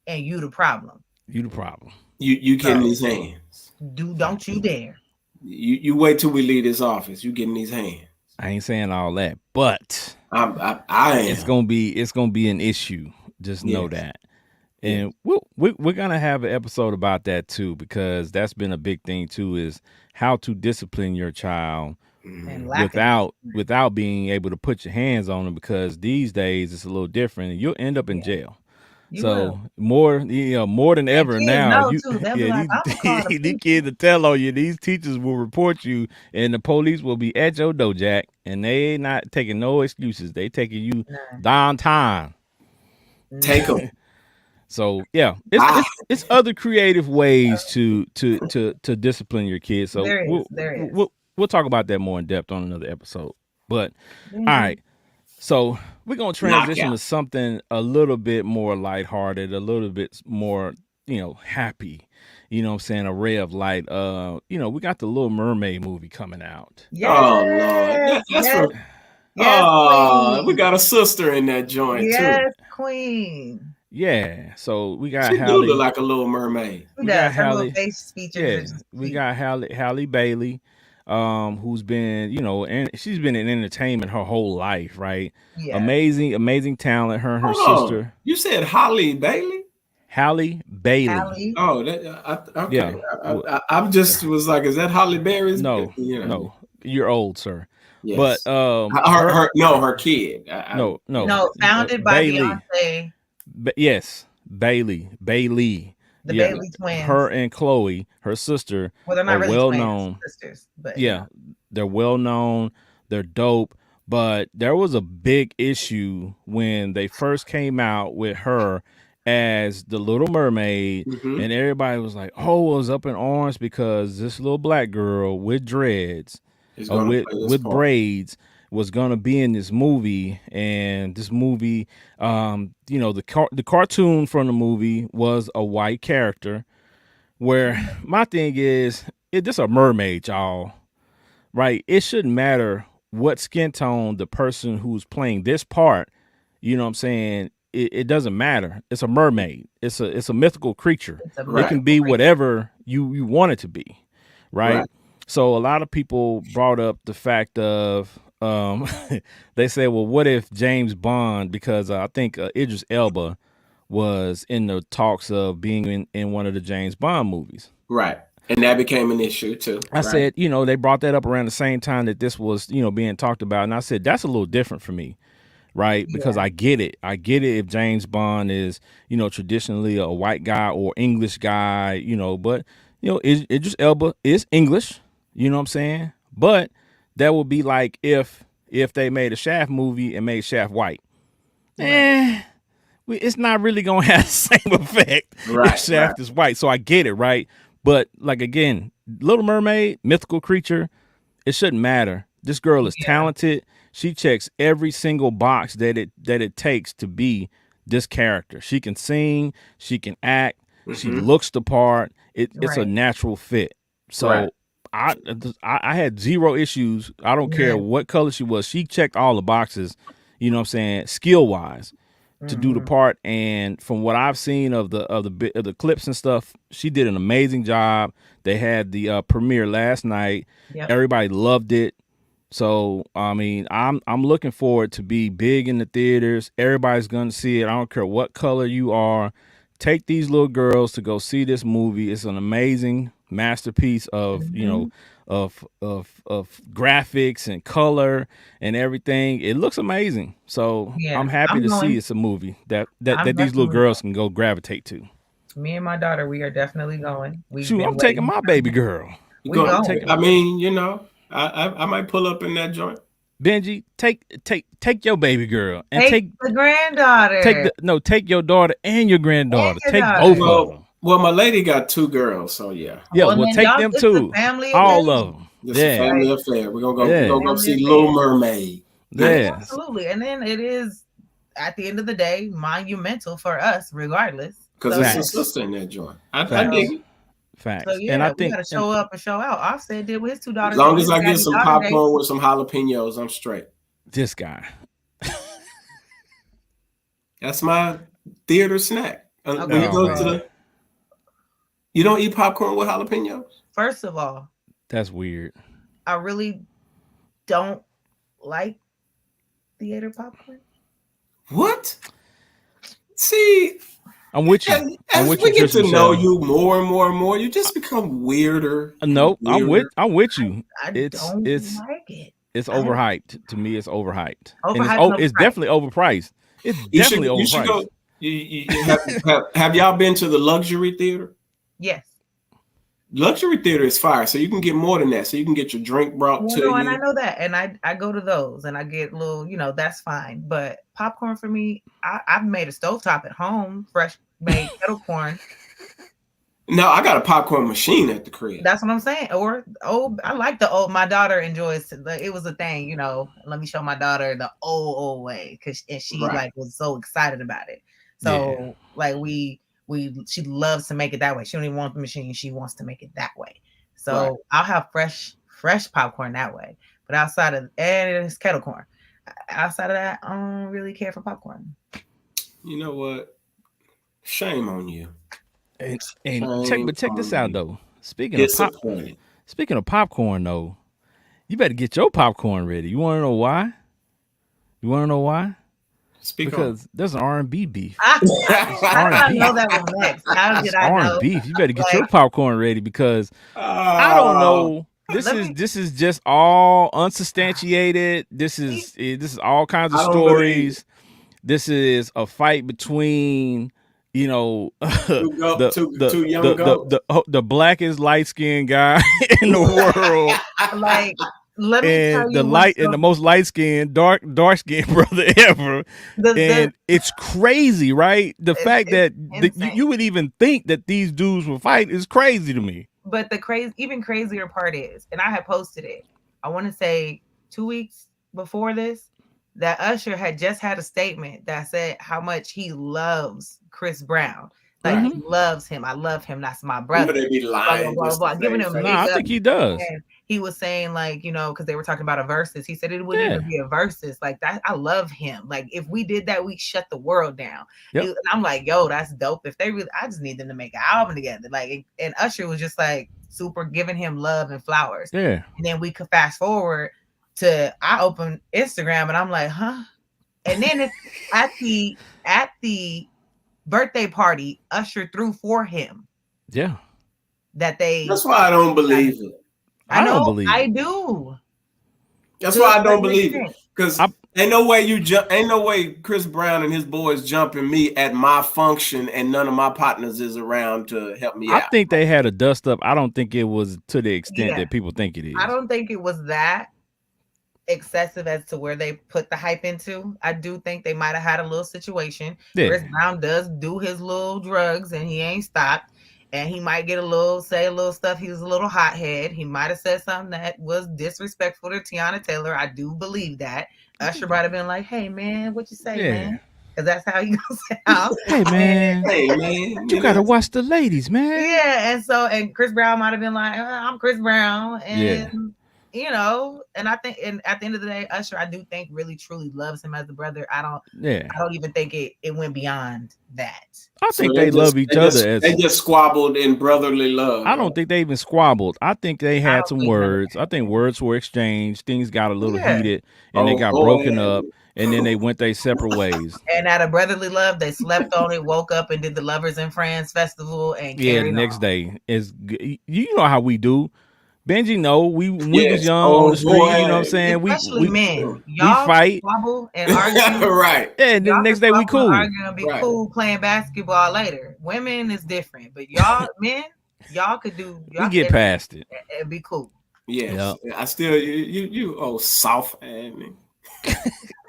and you the problem. You the problem. You get in No. these hands. Don't you dare. You wait till we leave this office. You get in these hands. I ain't saying all that, but I am. it's gonna be an issue. Just know Yes. that. And we're gonna have an episode about that too, because that's been a big thing too, is how to discipline your child And lack of without being able to put your hands on them, because these days it's a little different and you'll end up in jail. you So will. more than ever kids now, know, too. They'll be like, "I'ma call the these people." kids will tell on you. These teachers will report you, and the police will be at your door, Jack. And they not taking no excuses. They taking you Nah. downtown. Take them. So yeah, it's other creative ways to discipline your kids. So There is. we'll talk about that more in depth on another episode. But Mhm. all right, so we're gonna transition Knockout. to something a little bit more lighthearted, a little bit more happy. You know what I'm saying? A ray of light. We got the Little Mermaid movie coming out. Yes. Oh Lord, that's yes. from. Yes, We queen. got a sister in that joint Yes, queen. Yeah, so we too. got She do Halle. look like a little mermaid. Who We got does? Her little Halle. face features Yeah, are just we sweet. got Halle Bailey, who's been, and she's been in entertainment her whole life, right? Yeah. Amazing talent. Her and her Hold on. sister, You said Holly Bailey? Halle Bailey. Halle. Oh, okay. Yeah. I just was like, is that Holly Berry's? No, no, you're old, sir. Yes. But her kid. no, No, founded by Bailey. Beyonce, Yes, Bailey. the Yeah, Bailey twins. her and Chloe, her sister, Well, they're not are really well twins, known. sisters, but Yeah, they're well known. They're dope. But there was a big issue when they first came out with her as the Little Mermaid, Mhm. and everybody was like, "Oh, it was up in arms because this little black girl with dreads, Is or gonna with play this part. braids, was gonna be in this movie." And this movie, the cartoon from the movie was a white character. Where my thing is, this a mermaid, y'all, right? It shouldn't matter what skin tone the person who's playing this part you know what I'm saying, it doesn't matter. It's a mermaid. It's a mythical creature. It's a It can Right. be mythical creature. whatever you want it to be, right? Right. So a lot of people brought up the fact of they said, well, what if James Bond, because I think Idris Elba was in the talks of being in one of the James Bond movies. Right. And that became an issue too. I Right. said, they brought that up around the same time that this was, being talked about. And I said, that's a little different for me, right? Because Yeah. I get it. I get it if James Bond is, traditionally a white guy or English guy, but, Idris Elba is English, you know what I'm saying? But that would be like if they made a Shaft movie and made Shaft white. It's not really gonna have the same effect Right, if Shaft is white. So I get it, right? But like again, Little Mermaid, mythical creature, it shouldn't matter. This girl is talented. She checks every single box that it takes to be this character. She can sing, she can act, she looks the part. It's a Right. natural fit. So Right. I had zero issues. I don't care what color she was. She checked all the boxes, you know what I'm saying, skill wise to do the part. And from what I've seen of the clips and stuff, she did an amazing job. They had the premiere last night. Yep. Everybody loved it. So I mean, I'm looking forward to be big in the theaters. Everybody's gonna see it. I don't care what color you are. Take these little girls to go see this movie. It's an amazing masterpiece of of graphics and color and everything. It looks amazing. So Yeah, I'm happy I'm to going. see it's a movie that I'm these little definitely girls can go gravitate to. Me and my daughter, we are definitely going. We've Shoot, been I'm taking waiting. my baby girl. You We go, going. I mean, I might pull up in that joint. Benji, take your baby girl and Take the granddaughter. take your daughter and your granddaughter. your Take daughter. both of them. Well, my lady got 2 girls, so yeah. Yeah, Well, well, then take y'all- them it's too. a family All event. of them. This is a Yeah, family affair. We're gonna go. Yeah. We're gonna go Family see affair. Little Mermaid. yeah. Absolutely. And then it is at the end of the day monumental for us, regardless. Because So, it's a Facts. sister in that joint. I Facts. dig it. Facts. so yeah, and I we think gotta show up and show out. Offset did with his 2 daughters. As long as His I get daddy some daughter popcorn days. with some jalapenos, I'm straight. this guy. That's my theater snack. When Okay. you go Oh, to man. the, you don't eat popcorn with jalapenos? First of all, That's weird. I really don't like theater popcorn. What? See, I'm with you. as, I'm as with we you, get to Trisha know Michelle. you more and more and more, you just become weirder. Nope, I'm weirder. with you. I It's don't like it. it's overhyped. To me, it's overhyped. And Overhyped and it's overpriced. definitely overpriced. It's definitely You should overpriced. go. You have y'all been to the luxury theater? Yes. Luxury theater is fire, so you can get more than that. So you can get your drink brought Well, to no, you. and I know that, and I go to those, and I get little, that's fine. But popcorn for me, I've made a stovetop at home, fresh made kettle corn. No, I got a popcorn machine at the crib. That's what I'm saying. Or I like the old. My daughter enjoys. It was a thing, Let me show my daughter the old way, and she Right. like was so excited about it. So like she loves to make it that way. She don't even want the machine. She wants to make it that way. So Right. I'll have fresh popcorn that way. But outside of and it's kettle corn. Outside of that, I don't really care for popcorn. You know what? Shame on you. And Shame check this on out you. though. Speaking of popcorn though, you better get your popcorn ready. You want to know why? Speak Because there's an R&B beef. How did I R&B. know that was next? How did I know? R&B. You better get Like- your popcorn ready because on. I don't know. This Let is me- this is just all unsubstantiated. This is all kinds of I don't believe stories. This is a fight between Two young goats. the blackest light skinned guy in the world Like, let me tell and you the what's the most light skinned dark skinned brother ever. And it's crazy, right? The fact that insane. you would even think that these dudes will fight is crazy to me. But the even crazier part is, and I had posted it, I want to say 2 weeks before this, that Usher had just had a statement that said how much he loves Chris Brown. Like, he loves him. I love him. That's my brother. They be lying. Blah, blah, blah, blah, giving him Nah, I think he does. he was saying like, because they were talking about a versus. He said it wouldn't Yeah. even be a versus like that. I love him. Like if we did that, we shut the world down. Yep. And I'm like, yo, that's dope. If they really, I just need them to make an album together. Like, and Usher was just like super giving him love and flowers. Yeah. And then we could fast forward to I open Instagram and I'm like, huh? And then it's at the birthday party, Usher threw for him Yeah. that they. That's why I don't believe it. I know, don't believe I it. do. That's To why a I don't certain believe it. extent. Because I- ain't no way ain't no way Chris Brown and his boys jumping me at my function and none of my partners is around to help me I out. think they had a dust up. I don't think it was to the extent Yeah. that people think it is. I don't think it was that excessive as to where they put the hype into. I do think they might have had a little situation. Yeah. Chris Brown does do his little drugs and he ain't stopped. And he might get say a little stuff. He was a little hothead. He might have said something that was disrespectful to Tiana Taylor. I do believe that. Usher might have been like, hey, man, what you say, Yeah. man? Because that's how he goes out. Hey man, Hey man, you gotta watch the ladies, man. Yeah, and Chris Brown might have been like, I'm Chris Brown, and and I think, and at the end of the day, Usher, I do think really truly loves him as a brother. I don't even think it went beyond that. I think they love each other. They just squabbled in brotherly love. I don't think they even squabbled. I think they had don't some think words. I think words were exchanged. Things got a little Yeah. heated, and they got broken up, and then they went their separate ways. And out of brotherly love, they slept on it, woke up, and did the Lovers and Friends festival, and Yeah, the carried next on. day is you know how we do. Benji, no, we was Yes. young Oh, on the street. boy. You know what I'm saying? Especially we men, y'all fight. squabble and argue. Right. Yeah, and then Y'all the next can day we squabble and cool. argue and be Right. cool playing basketball later. Women is different, but y'all men, y'all could do. We get past it. It'd be cool. Yes. I still you soft ass.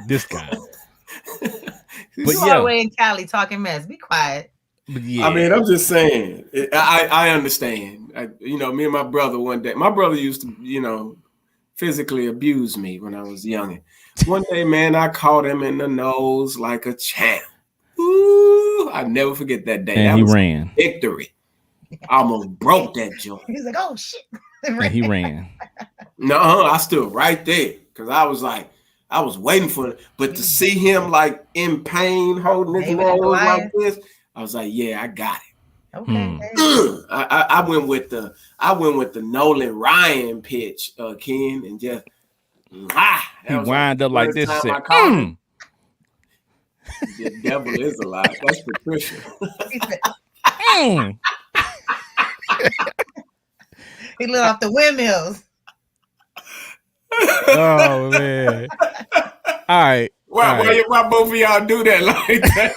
This guy. But But you yeah. all the way in Cali talking mess. Be quiet. But yeah. I mean, I'm just saying. I understand. Me and my brother one day. My brother used to, physically abuse me when I was young. One day, man, I caught him in the nose like a champ. Ooh, I never forget that day. And that he was ran. victory. I almost broke that joint. He's like, oh shit. And he ran. No, I stood right there because I was like, I was waiting for it. But to see him like in pain, holding his David and nose like Goliath. this, I was like, yeah, I got it. Okay. I went with the Nolan Ryan pitch, Ken, and just He wind up like this. Said, The devil is alive. That's Patricia. He lit off the windmills. Oh man! All right. Why both of y'all do that like that?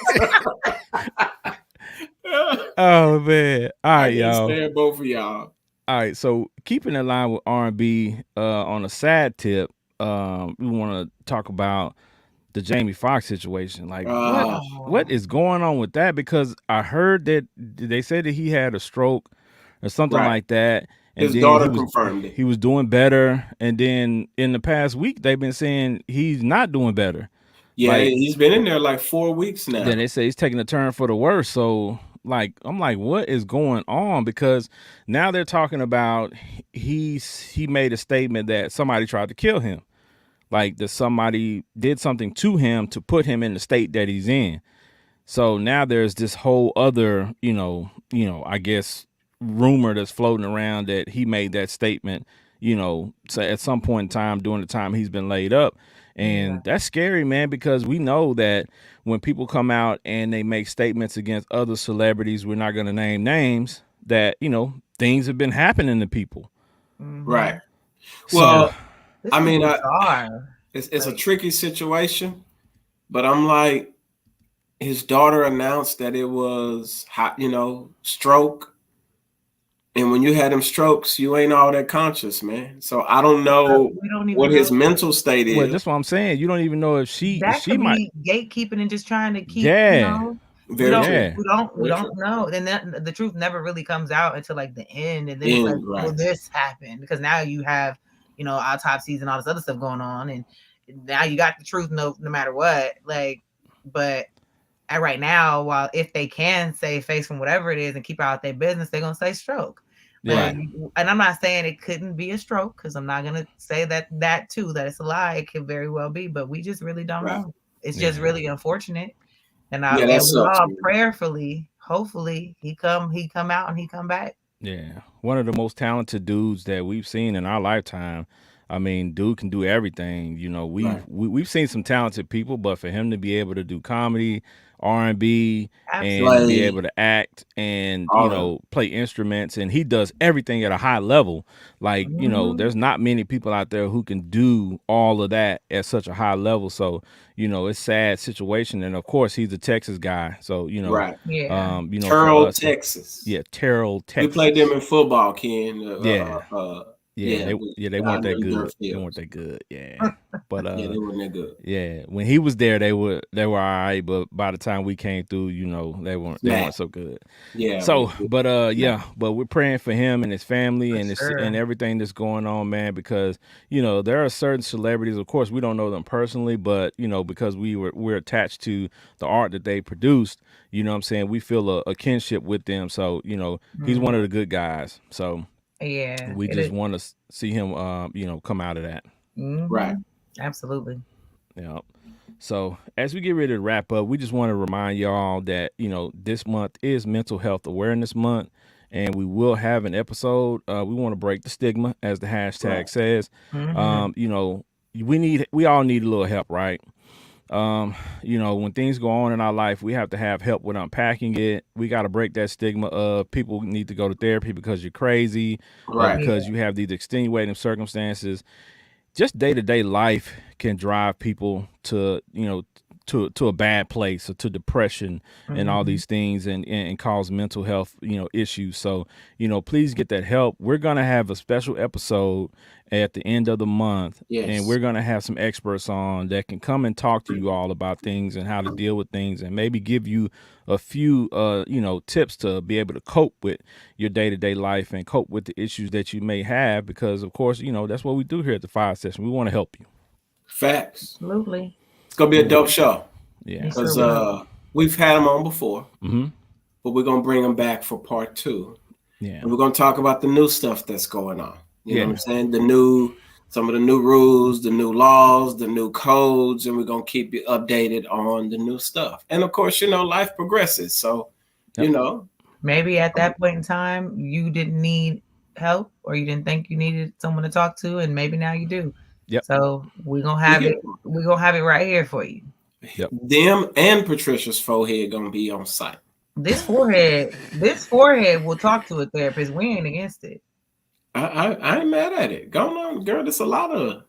Oh man! All right, I y'all. stand both of y'all. All right, so keeping in line with R&B, on a sad tip, we want to talk about the Jamie Foxx situation. Like, what is going on with that? Because I heard that they said that he had a stroke or something like that. And his then daughter confirmed it. He was doing better. And then in the past week, they've been saying he's not doing better. Yeah, he's been in there like 4 weeks now. Then they say he's taking a turn for the worse. So, I'm like, what is going on? Because now they're talking about he made a statement that somebody tried to kill him. Like that somebody did something to him to put him in the state that he's in. So now there's this whole other, I guess, rumor that's floating around that he made that statement, so at some point in time during the time he's been laid up. And that's scary, man, because we know that when people come out and they make statements against other celebrities, we're not going to name names, that, things have been happening to people. Right. So, Well, This I mean, is bizarre. it's a tricky situation, but I'm like, his daughter announced that it was, stroke. And when you had them strokes, you ain't all that conscious, man. So I don't know what his mental state is. well, that's what I'm saying. You don't even know if she might be gatekeeping and just trying to keep. Yeah. We don't know. And the truth never really comes out until like the end, and then it's like, well, this happened because now you have, autopsies and all this other stuff going on, and now you got the truth no matter what. Like, but right now, if they can say face from whatever it is and keep out their business, they're gonna say stroke. Yeah. And I'm not saying it couldn't be a stroke, because I'm not gonna say that it's a lie. It could very well be, but we just really don't Right. know. It's Yeah. just really unfortunate. And Yeah, that we sucks, all man. prayerfully, hopefully he come out and he come back. Yeah, one of the most talented dudes that we've seen in our lifetime. I mean, dude can do everything. You know, Right. we've seen some talented people, but for him to be able to do comedy, R&B, and Absolutely. be Play able to act and all them. play instruments, and he does everything at a high level. Like Mhm. there's not many people out there who can do all of that at such a high level. So it's sad situation, and of course he's a Texas guy. So Right. Yeah. for Terrell, us, Texas. yeah, Terrell, We played them Texas. in football, Ken. Yeah. Yeah, Yeah, they out weren't that in Dirt good. They Fields. weren't that good. Yeah, but Yeah, they weren't that good. yeah, when he was there, they were all right. But by the time we came through, they weren't so good. Yeah. So, but but we're praying for him and his family and sure. everything that's going on, man. Because there are certain celebrities. Of course, we don't know them personally, but because we're attached to the art that they produced. You know what I'm saying? We feel a kinship with them. So he's one of the good guys. So. Yeah. We just want to see him, come out of that. Right. Absolutely. Yeah. So as we get ready to wrap up, we just want to remind y'all that this month is Mental Health Awareness Month, and we will have an episode. We want to break the stigma, as the hashtag says. We all need a little help, right? When things go on in our life, we have to have help with unpacking it. We got to break that stigma of people need to go to therapy because you're crazy, Right. because you have these extenuating circumstances. Just day-to-day life can drive people to to a bad place, or to depression and all these things, and cause mental health issues. So please get that help. We're gonna have a special episode at the end of the month, and Yes. we're gonna have some experts on that can come and talk to you all about things and how to deal with things, and maybe give you a few tips to be able to cope with your day-to-day life and cope with the issues that you may have, because of course that's what we do here at the Fiyah Session. We want to help you. Facts. Absolutely. It's gonna be a dope show. Yeah. Yes, Because sir. we've had them on before, Mm-hmm. but we're gonna bring them back for part 2. Yeah. And we're gonna talk about the new stuff that's going on. You know Yeah. what I'm saying? Some of the new rules, the new laws, the new codes, and we're gonna keep you updated on the new stuff. And of course, life progresses. So, Yep. Maybe at that point in time you didn't need help, or you didn't think you needed someone to talk to, and maybe now you do. Yep. So we're gonna have it. We're gonna have it right here for you. Yep. Them and Patricia's forehead gonna be on site. This forehead will talk to a therapist. We ain't against it. I ain't mad at it. Go on, girl. There's a lot of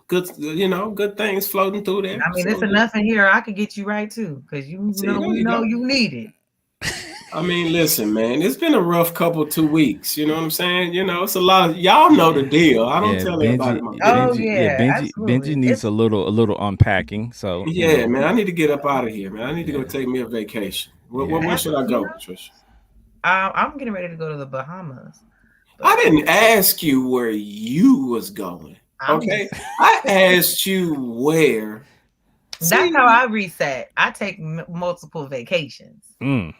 good things floating through there. I mean, it's enough in here. I could get you right too, because you need it. I mean, listen, man, it's been a rough 2 weeks. You know what I'm saying? It's a lot of y'all know the deal. I don't tell everybody my business. Benji needs a little unpacking. So yeah, man, I need to get up out of here, man. I need to go take me a vacation. Where should I go, Patricia? I'm getting ready to go to the Bahamas. I didn't ask you where you was going. Okay, I asked you where. That's how I reset. I take multiple vacations. Yeah,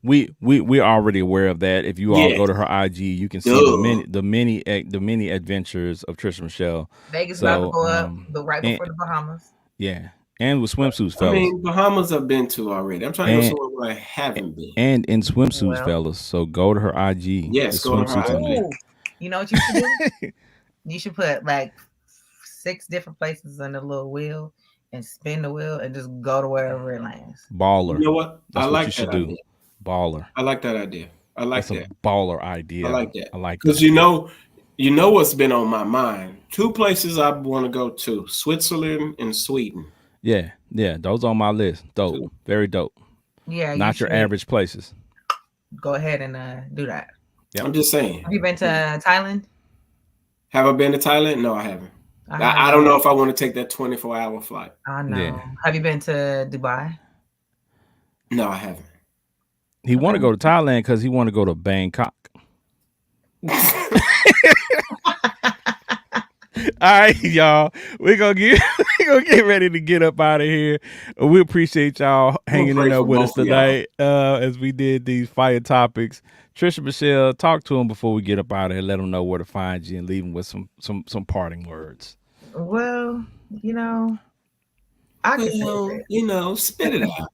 we're already aware of that. If you all go to her IG, you can see the many adventures of Trisha Michelle. Vegas about to go up, right before the Bahamas. Yeah, and with swimsuits, fellas. I mean, Bahamas I've been to already. I'm trying to go somewhere where I haven't been. And in swimsuits, fellas. So go to her IG. Yes, go to her IG. You know what you should do? You should put like 6 different places on the little wheel and spin the wheel and just go to wherever it lands. Baller. You know what? That's I what like you should that do. idea. Baller. I like that idea. That's a baller idea. I like that. I like because you know what's been on my mind. 2 places I want to go to: Switzerland and Sweden. Yeah, those on my list. Dope, very dope. Yeah, not your average places. Go ahead and do that. Yep. I'm just saying. Have you been to Thailand? Have I been to Thailand? No, I haven't. I don't know if I want to take that 24-hour flight. I know. Yeah. Have you been to Dubai? No, I haven't. He want to go to Thailand because he want to go to Bangkok. All right, y'all. We're gonna gonna get ready to get up out of here. We appreciate y'all hanging in pray there for with us both of y'all. tonight as we did these fire topics. Trisha, Michelle, talk to them before we get up out of here. Let them know where to find you and leave them with some parting words. Well, you know, I could say Well, you know, spit it out.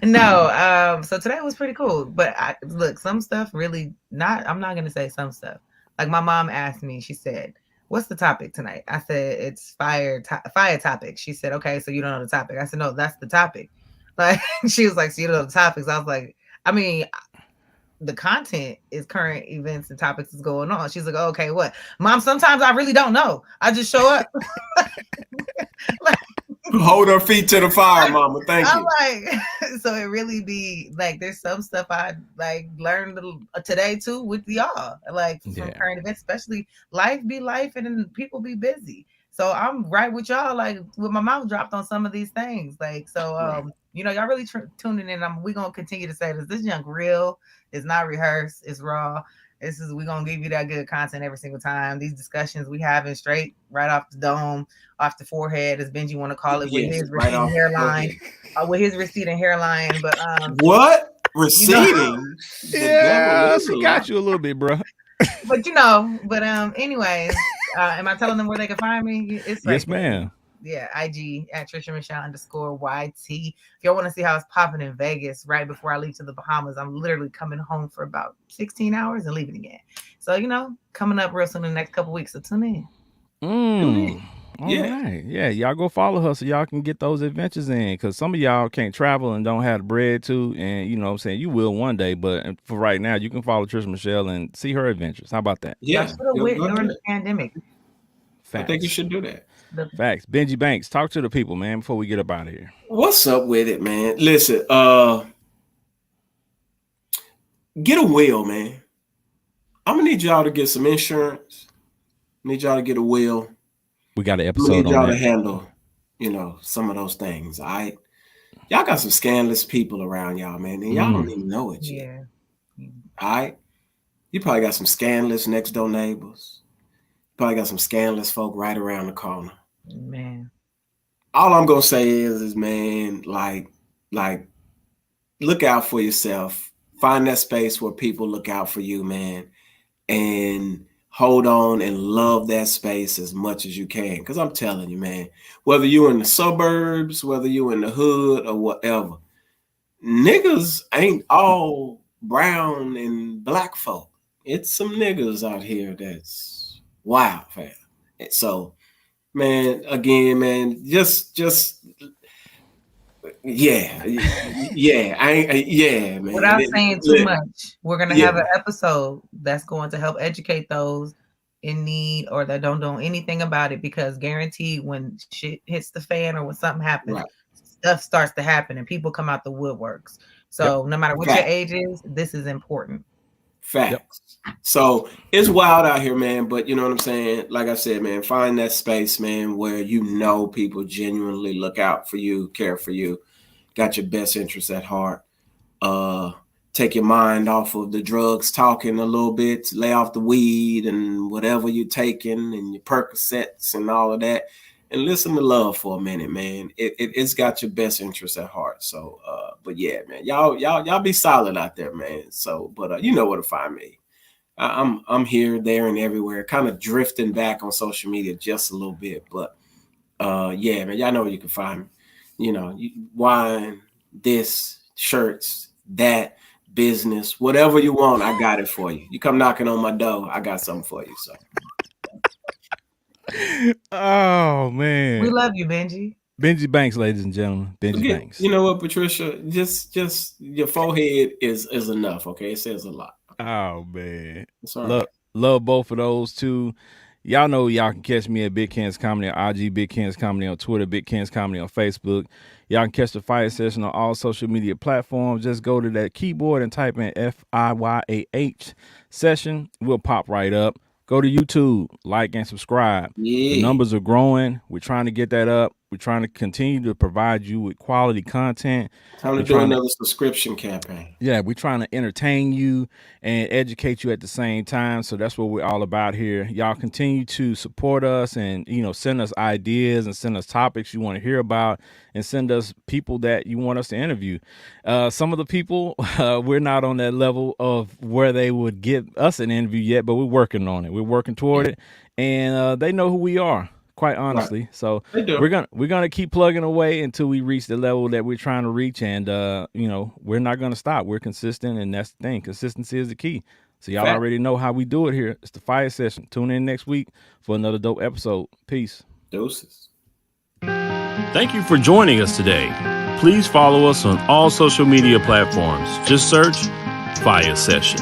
no. So today was pretty cool, but look, some stuff really not. I'm not gonna say some stuff. Like my mom asked me, she said, "What's the topic tonight?" I said, "It's fire topic." She said, "Okay, so you don't know the topic." I said, "No, that's the topic." Like she was like, "So you don't know the topics?" I was like, "I mean, the content is current events and topics is going on." She's like, oh, "Okay, what, Mom? Sometimes I really don't know. I just show up." Like, Hold her feet to the fire, mama. Thank I'm you. like, so it really be like there's some stuff I like learned today too with y'all, like from current events, especially life be life and then people be busy. So I'm right with y'all, like with my mouth dropped on some of these things. Like, so Right. you know, y'all really tuning in. We gonna continue to say this. This junk real. It's not rehearsed. It's raw. We gonna give you that good content every single time. These discussions we having straight right off the dome, off the forehead, as Benji want to call it, with Yes, his right receding off. hairline, with his receding hairline. But What? you know, Receding? The devil Yeah, is she a got lie. you a little bit, bro. but you know, but anyways, am I telling them where they can find me? It's right Yes, there. ma'am. Yeah, IG at Trisha Michelle _YT. If y'all want to see how it's popping in Vegas right before I leave to the Bahamas, I'm literally coming home for about 16 hours and leaving again. So, you know, coming up real soon in the next couple weeks. So tune in. All Yeah. right. Yeah, y'all go follow her so y'all can get those adventures in. Cause some of y'all can't travel and don't have the bread to. And you know what I'm saying? You will one day, but for right now, you can follow Trisha Michelle and see her adventures. How about that? Y'all Yeah. should have Go went do during the it. pandemic. I think you Facts. should do that. Facts. Benji Banks, talk to the people, man, before we get up out of here. What's up with it, man? Listen, get a will, man. I'm gonna need y'all to get some insurance. Need y'all to get a will. We got an I'm gonna episode need on y'all to that. handle, you know, some of those things. All right. Y'all got some scandalous people around y'all, man, and y'all don't even know it yet. Yeah. All right. You probably got some scandalous next door neighbors. Probably got some scandalous folk right around the corner. Man. All I'm gonna say is man, like, look out for yourself. Find that space where people look out for you, man, and hold on and love that space as much as you can. Because I'm telling you, man, whether you're in the suburbs, whether you're in the hood or whatever, niggas ain't all brown and black folk. It's some niggas out here that's wild, fam. So, man, again, man, just yeah, yeah, yeah, man. Without saying too much, we're gonna Yeah, have an episode that's going to help educate those in need or that don't know anything about it, because guaranteed when shit hits the fan or when something happens, right. stuff starts to happen and people come out the woodworks. So no matter what your Fact. age is, this is important. Facts. So it's wild out here, man. But you know what I'm saying? Like I said, man, find that space, man, where you know people genuinely look out for you, care for you, got your best interests at heart. Uh, take your mind off of the drugs talking a little bit, lay off the weed and whatever you're taking and your Percocets and all of that. And listen to love for a minute, man. It's got your best interests at heart. So but yeah, man, y'all be solid out there, man. So but you know where to find me. I'm here, there, and everywhere, kind of drifting back on social media just a little bit, but yeah, man, y'all know where you can find me. You know, wine, this, shirts, that, business, whatever you want, I got it for you. You come knocking on my door, I got something for you. So Oh man. We love you, Benji. Benji Banks, ladies and gentlemen. Benji Banks. you know what, Patricia? Just your forehead is enough, okay? It says a lot. Oh man. It's all right. Love both of those two. Y'all know y'all can catch me at Big Ken's Comedy on IG, Big Ken's Comedy on Twitter, Big Ken's Comedy on Facebook. Y'all can catch the Fiyah Session on all social media platforms. Just go to that keyboard and type in FIYAH session. We'll pop right up. Go to YouTube, like and subscribe. The Yeah. numbers are growing. We're trying to get that up. We're trying to continue to provide you with quality content. Time to We're do trying to- another subscription campaign. Yeah, we're trying to entertain you and educate you at the same time. So that's what we're all about here. Y'all continue to support us and, send us ideas and send us topics you want to hear about and send us people that you want us to interview. Some of the people, we're not on that level of where they would get us an interview yet, but we're working on it. We're working toward it. And they know who we are, quite honestly. Right. So we're gonna keep plugging away until we reach the level that we're trying to reach, and we're not gonna stop. We're consistent, and that's the thing. Consistency is the key. So y'all already know how we do it here. It's the Fiyah Session. Tune in next week for another dope episode. Peace. Doses. Thank you for joining us today. Please follow us on all social media platforms. Just search Fiyah Session.